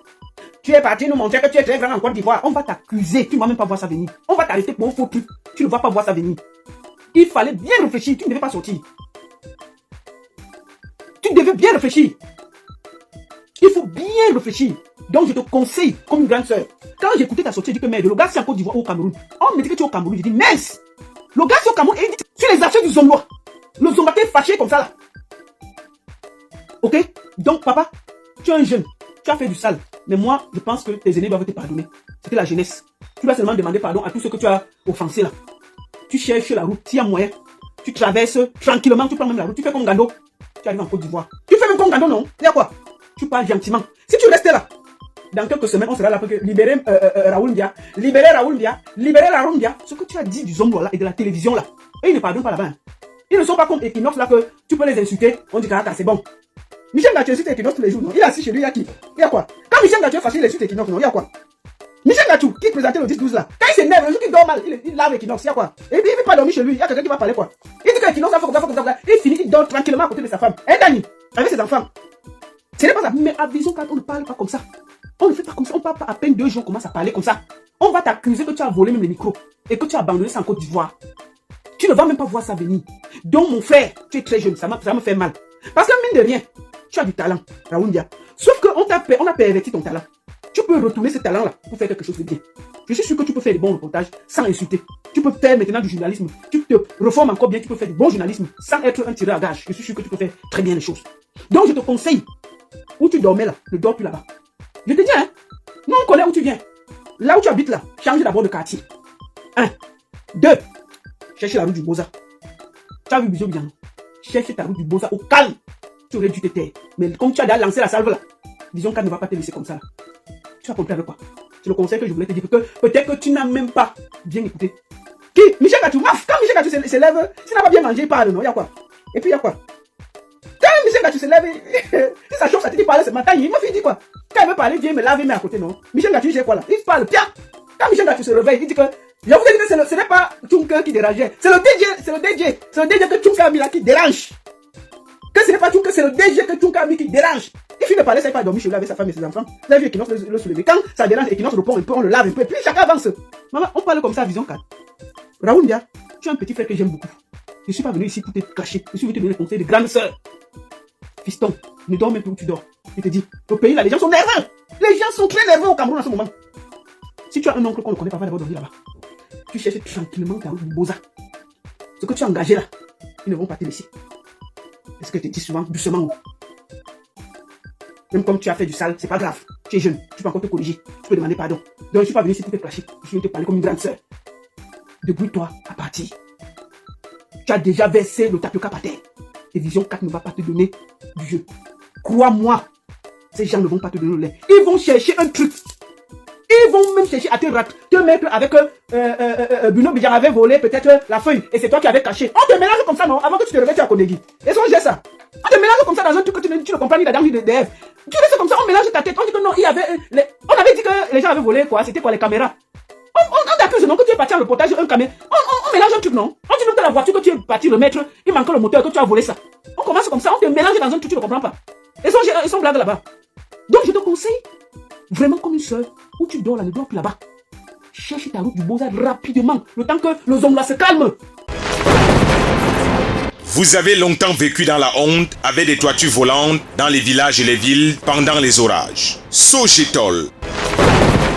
Speaker 1: Tu es parti nous montrer que tu es très grand en Côte d'Ivoire. On va t'accuser, tu ne vas même pas voir ça venir. On va t'arrêter pour un faux truc, tu ne vas pas voir ça venir. Il fallait bien réfléchir, tu ne devais pas sortir. Tu devais bien réfléchir. Il faut bien réfléchir. Donc je te conseille, comme une grande sœur, quand j'ai écouté ta sortie, je dis que merde, le gars c'est en Côte d'Ivoire ou au Cameroun. On me dit que tu es au Cameroun, je dis mince. Le gars c'est au Cameroun et il dit sur les affaires du Zonglois. Le Zonglois t'es fâché comme ça là. Ok? Donc papa, tu es un jeune, tu as fait du sale. Mais moi, je pense que tes aînés doivent te pardonner. C'était la jeunesse. Tu dois seulement demander pardon à tous ceux que tu as offensés là. Tu cherches la route, s'il y a moyen. Tu traverses tranquillement, tu prends même la route, tu fais comme Gando. Tu arrives en Côte d'Ivoire. Tu fais même comme Gando, non? Il y a quoi? Tu parles gentiment. Si tu restes là, dans quelques semaines, on sera là pour libérer Raoul Bia, libérer Raoul Bia, libérer Raoul Bia. Ce que tu as dit du Zonglois là et de la télévision là, eux ils ne pardonnent pas là-bas. Hein. Ils ne sont pas comme Equinox là que tu peux les insulter. On dit que c'est bon. Michel Mathieu insulte Equinox tous les jours, non? Il est assis chez lui, il y a qui? Il y a quoi? Quand Michel Mathieu est fâché, il insulte Equinox, non? Il y a quoi? Michel Gachou, qui présentait le 10-12 là, quand il s'énerve, le jour qu'il dort mal, il lave Equinox, il y a quoi? Et puis il ne veut pas dormir chez lui, il y a quelqu'un qui va parler quoi. Il dit qu'Equinox, ça faut comme ça, il finit, il dort tranquillement à côté de sa femme. Et Dani, avec ses enfants. Ce n'est pas ça, mais à Vision 4, on ne parle pas comme ça. On ne fait pas comme ça, on parle pas à peine 2 jours, on commence à parler comme ça. On va t'accuser que tu as volé même le micro et que tu as abandonné ça en Côte d'Ivoire. Tu ne vas même pas voir ça venir. Donc mon frère, tu es très jeune, ça me fait mal. Parce que mine de rien, tu as du talent, Raoundia. Sauf qu'on a perverti ton talent. Tu peux retourner ce talent-là pour faire quelque chose de bien. Je suis sûr que tu peux faire des bons reportages sans insulter. Tu peux faire maintenant du journalisme. Tu te reformes encore bien, tu peux faire du bon journalisme sans être un tireur à gage. Je suis sûr que tu peux faire très bien les choses. Donc je te conseille, où tu dormais là, ne dors plus là-bas. Je te dis, hein, nous on connaît où tu viens. Là où tu habites là, change d'abord de quartier. 1. 2. Cherche la rue du Boza. Tu as vu Bisou bien. Cherche ta rue du Boza au calme. Tu aurais dû te taire. Mais comme tu as déjà lancé la salve là, Vision 4 ne va pas te laisser comme ça là. Tu as compris avec quoi? C'est le conseil que je voulais te dire. Peut-être que tu n'as même pas bien écouté. Qui? Michel Gachou. Quand Michel Gachou se lève, s'il n'a pas bien mangé, il parle, non? Il y a quoi? Et puis il y a quoi? Quand Michel Gachou se lève, si ça chauffe, ça te dit parler ce matin, il m'a fait dire quoi? Quand il veut parler, viens me laver, mais à côté, non? Michel Gachou, il sait quoi là? Il parle, tiens! Quand Michel Gachou se réveille, il dit que, je vous ai dit que ce n'est pas Tchunka qui dérangeait. C'est le DJ que Tchunka a mis là qui dérange. Que ce n'est pas Tchunka, c'est le DJ que Tchunka a mis qui dérange. Il finit de parler, ça il va dormir chez lui avec sa femme et ses enfants. Vous avez vu Equinox le soulever. Quand ça dérange, Equinox répond un peu, on le lave un peu, et puis chacun avance. Maman, on parle comme ça à Vision 4. Raoundia, tu es un petit frère que j'aime beaucoup. Je ne suis pas venu ici pour te cacher. Je suis venu te donner le conseil de grande sœur. Fiston, ne dors même plus où tu dors. Je te dis, au pays là, les gens sont nerveux. Les gens sont très nerveux au Cameroun en ce moment. Si tu as un oncle qu'on ne connaît pas, va d'abord dormir là-bas. Tu cherches tranquillement ta route du Boza. Ce que tu as engagé là, ils ne vont pas te laisser. Est-ce que je te dis souvent, doucement? Même comme tu as fait du sale, c'est pas grave. Tu es jeune, tu peux encore te corriger. Tu peux demander pardon. Donc je ne suis pas venu ici pour te clasher. Je suis venu te parler comme une grande sœur. Débrouille-toi à partir. Tu as déjà versé le tapioca par terre. Et Vision 4 ne va pas te donner du jeu. Crois-moi, ces gens ne vont pas te donner le lait. Ils vont chercher un truc. Ils vont même chercher à te mettre avec Bruno Bidjan avait volé peut-être la feuille. Et c'est toi qui avais caché. On te mélange comme ça, non? Avant que tu te réveilles, tu as Konegi. Et ça, on gère ça. On te mélange comme ça dans un truc que tu ne comprends ni la dame ni de DF. Tu laisses comme ça, on mélange ta tête. On dit que non, il y avait. On avait dit que les gens avaient volé quoi. C'était quoi les caméras? On t'accuse non que tu es parti en reportage, un caméra. On mélange un truc, non? On dit non que la voiture que tu es parti remettre, il manque le moteur, que tu as volé ça. On commence comme ça, on te mélange dans un truc, tu ne comprends pas. Ils sont blagues là-bas. Donc je te conseille, vraiment comme une soeur, où tu dors là, ne dors plus là-bas. Cherche ta route du Boza rapidement, le temps que le zombie là se calme.
Speaker 11: Vous avez longtemps vécu dans la honte avec des toitures volantes dans les villages et les villes pendant les orages. Sogetol,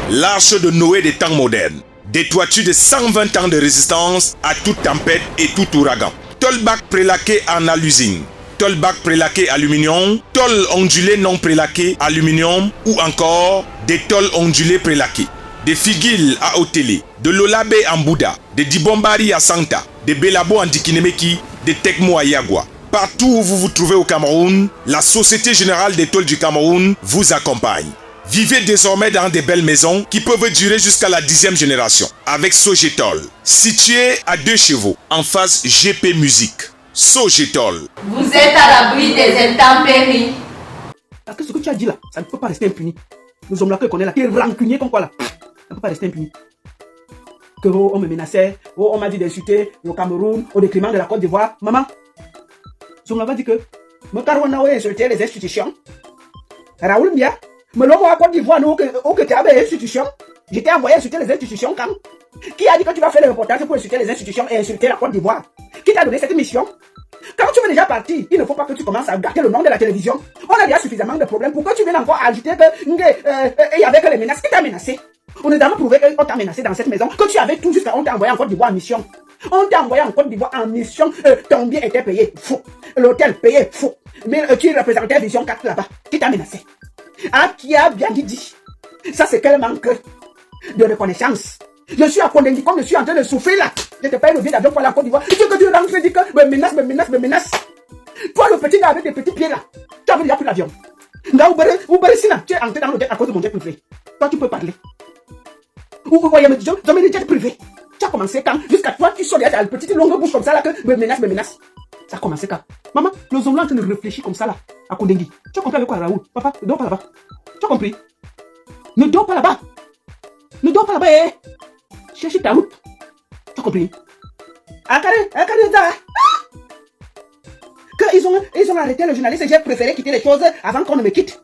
Speaker 11: l'arche de Noé des temps modernes. Des toitures de 120 ans de résistance à toute tempête et tout ouragan. Tolbac prélaqué en alusine. Tolbac prélaqué aluminium. Tol ondulé non prélaqué aluminium. Ou encore des tôles ondulés prélaqués. Des figuilles à Otélé. De l'Olabé en Bouddha. Des Dibombari à Santa. Des Belabo en Dikinemeki. Des Tekmo à Yagua. Partout où vous vous trouvez au Cameroun, la Société Générale des Tôles du Cameroun vous accompagne. Vivez désormais dans des belles maisons qui peuvent durer jusqu'à la 10e génération. Avec Sogetol, situé à 2 chevaux, en face GP Musique. Sogetol.
Speaker 3: Vous êtes à l'abri des intempéries.
Speaker 1: Parce que ce que tu as dit là, ça ne peut pas rester impuni. Nous sommes là que connaît là, qui est rancunier comme quoi là. Ça ne peut pas rester impuni. Que on me menaçait, on m'a dit d'insulter le Cameroun au détriment de la Côte d'Ivoire. Maman, on m'a dit que me carona insulter les institutions. Raoul Mbia. Mais l'homme à Côte d'Ivoire, nous, que tu avais institutions, j'étais envoyé insulter les institutions quand? Qui a dit que tu vas faire le reportage pour insulter les institutions et insulter la Côte d'Ivoire? Qui t'a donné cette mission? Quand tu veux déjà partir, il ne faut pas que tu commences à gâter le nom de la télévision. On a déjà suffisamment de problèmes pour que tu viennes encore ajouter que il y avait que les menaces. Qui t'a menacé? On est d'abord prouvé qu'on t'a menacé dans cette maison, que tu avais tout jusqu'à on t'a envoyé en Côte d'Ivoire en mission. On t'a envoyé en Côte d'Ivoire en mission, ton bien était payé, faux. L'hôtel payé, faux. Mais tu représentais Vision 4 là-bas. Qui t'a menacé? Ah, qui a bien dit. Ça, c'est quel manque de reconnaissance. Je suis à Kondengi, comme je suis en train de souffrir là. Je te paye le billet d'avion pour la Côte d'Ivoire. Tu veux que tu rentres et dis que me menace. Toi, le petit gars avec des petits pieds là, tu as déjà pris l'avion. Tu es entré dans le jet à cause de mon jet privé. Toi, tu peux parler. Ou voyez, j'ai mis des jets privés. Tu as commencé quand? Jusqu'à toi, tu sors derrière ta petite longue bouche comme ça là que me menace. Ça a commencé quand? Maman, nous sommes là en train de réfléchir comme ça là, à Kondengi. Tu as compris avec quoi, Raoul? Papa, ne dors pas là-bas. Tu as compris? Ne dors pas là-bas. Ne dors pas là-bas, eh. Cherche ta route. Tu as compris? Que ils ont arrêté le journaliste et j'ai préféré quitter les choses avant qu'on ne me quitte.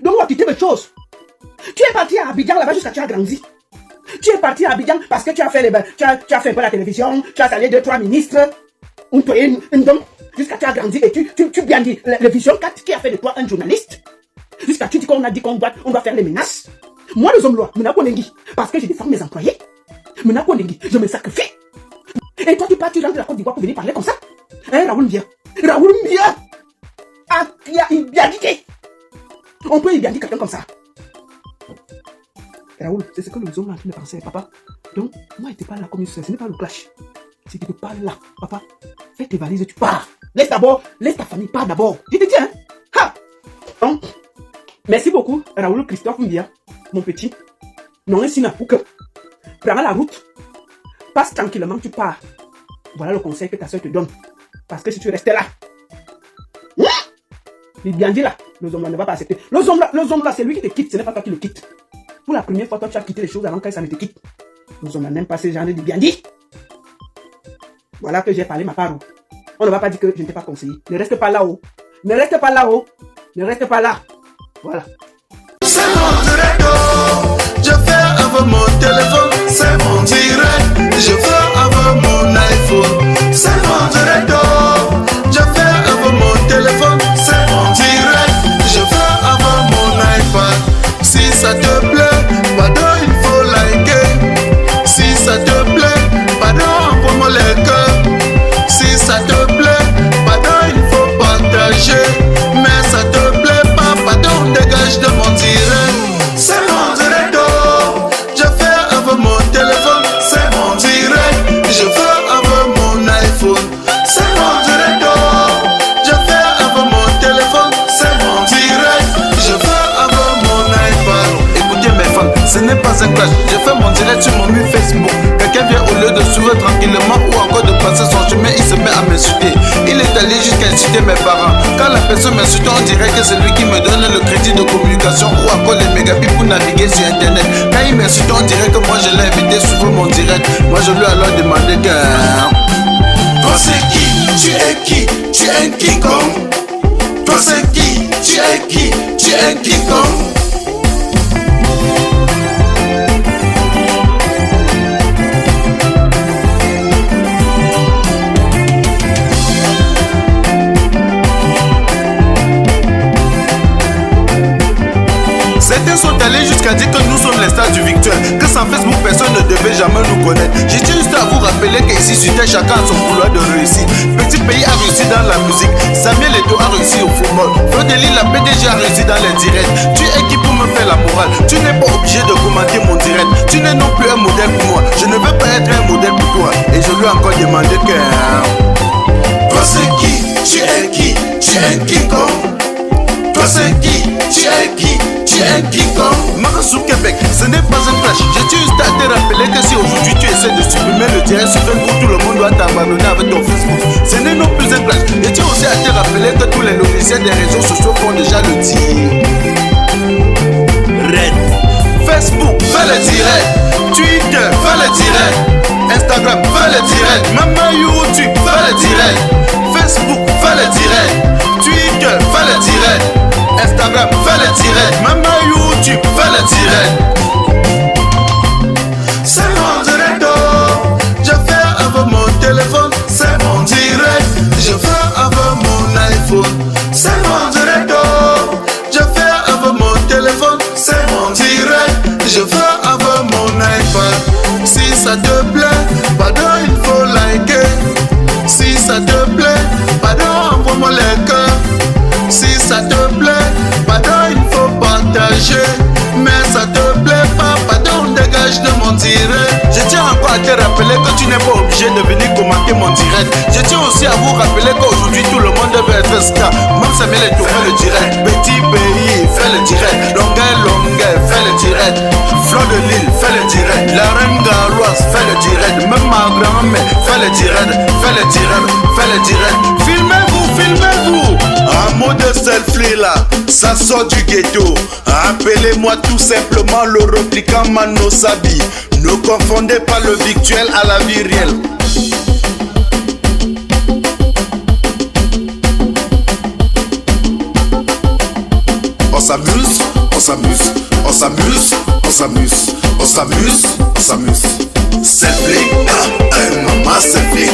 Speaker 1: Donc on va quitter les choses. Tu es parti à Abidjan là-bas jusqu'à tu as grandi. Tu es parti à Abidjan parce que tu as fait tu as fait un peu la télévision, tu as salué 2-3 ministres, jusqu'à tu as grandi et tu bien dit, le Vision 4 qui a fait de toi un journaliste. Jusqu'à tu dis qu'on a dit qu'on doit faire les menaces. Moi, les hommes, parce que je défends mes employés, je me sacrifie. Et toi, tu rentres de la Côte d'Ivoire pour venir parler comme ça. Hein, Raoul Mbia. Ah, il y a une biadité. On peut y bien dire quelqu'un comme ça. Raoul, c'est ce que les hommes ont en train de penser, papa. Donc, moi, je te parle là comme ce n'est pas le clash. Si tu te parles là, papa, fais tes valises et tu pars. Laisse ta famille, pars d'abord. Je te dis, hein. Ha! Donc, merci beaucoup, Raoul Christophe Mbia, mon petit. Non, ainsi n'a pour que. Prends la route. Passe tranquillement, tu pars. Voilà le conseil que ta soeur te donne. Parce que si tu restais là, il bien dit là, le homme là ne va pas accepter. Le homme là, c'est lui qui te quitte, ce n'est pas toi qui le quitte. Pour la première fois, toi, tu as quitté les choses avant que ça ne te quitte. Le homme là n'aime pas ces gens de bien dit. Voilà que j'ai parlé ma part. On ne va pas dire que je ne t'ai pas conseillé. Ne reste pas là-haut. Ne reste pas là-haut. Ne reste pas là. Voilà.
Speaker 4: C'est mon direct, je fais avec mon téléphone. C'est mon direct, je fais avec mon iPhone. C'est mon direct, je fais avec mon téléphone. C'est mon direct, je fais avec mon iPad. Si ça te plaît, pardon, il faut liker. Si ça te plaît, pardon, envoie-moi les cœurs. Si ça te plaît, pardon, il faut partager. Mais ça te plaît pas, pardon, dégage de mon direct. C'est mon direct, je fais avec mon téléphone. C'est mon direct, je fais avec mon iPhone. C'est mon direct, je fais avec mon téléphone. C'est mon direct, je fais avec mon iPad. Écoutez mes fans, ce n'est pas un clash. Je fais mon direct sur mon mur Facebook. Quelqu'un vient au lieu de suivre tranquillement ou encore de passer son chemin, il se met à m'insulter. Il est allé jusqu'à insulter mes parents. Quand la personne m'insulte, on dirait que c'est lui qui me donne le crédit de communication ou encore les mégabits pour naviguer sur internet. Quand il m'insulte, on dirait que moi je l'ai invité à suivre mon direct. Moi je lui ai alors demandé que... Toi c'est qui? Tu es qui? Tu es un King Kong. Toi c'est qui? Tu es qui? Tu es un King Kong. Certains sont allés jusqu'à dire que nous sommes les stars du virtuel, que sans Facebook personne ne devait jamais nous connaître. J'ai juste à vous rappeler qu'ici sur Terre chacun a son couloir de réussite. Petit pays a réussi dans la musique, Samuel Eto'o a réussi au football, Flodeli la PDG a réussi dans les directs. Tu es qui pour me faire la morale? Tu n'es pas obligé de commenter mon direct. Tu n'es non plus un modèle pour moi, je ne veux pas être un modèle pour toi. Et je lui ai encore demandé que... Toi c'est qui? Tu es qui? Tu es un King Kong. Toi c'est qui? Tu es qui? Tu es un King Kong. Marasou Québec, ce n'est pas un clash. J'ai juste à te rappeler que si aujourd'hui tu essaies de supprimer le direct sur Facebook, tout le monde doit t'abandonner avec ton Facebook. Ce n'est non plus un clash. Et tu aussi à te rappeler que tous les logiciels des réseaux sociaux font déjà le tir. Red. Facebook, fais le direct. Twitter, fais le direct. Instagram, fais le direct. Même YouTube, fais le direct. Facebook, fais le direct. Twitter, fais le direct. Instagram, fais le direct. Même YouTube, fais le direct. C'est mon direct, je fais avec mon téléphone. C'est mon direct, je fais avec mon iPhone. C'est mon direct, je fais avec mon téléphone. C'est mon direct, je fais avec mon iPad. Si ça te plaît, pardon, il faut liker. Si ça te plaît, pardon, envoie-moi les cœurs. Si ça te plaît, pardon, il faut partager. Mais ça te plaît pas, pardon, dégage de mon direct. Je tiens encore à te rappeler que tu n'es pas obligé de venir commenter mon direct. Je tiens aussi à vous rappeler qu'aujourd'hui tout le monde veut être star. Même Samuel Eto'o fait le direct. Petit pays fait le direct. Longueuil fait le direct. Fleur de Lille fait le direct. La reine Galoise fait le direct. Même ma grand-mère fait le direct. Fait le direct. Fait le direct. Filmez-vous, filmez-vous. mode selfie là, ça sort du ghetto. Appelez-moi tout simplement le replicant Mano Sabi. Ne confondez pas le virtuel à la vie réelle. On s'amuse, on s'amuse, on s'amuse, on s'amuse, on s'amuse, on s'amuse. Selfie, maman selfie,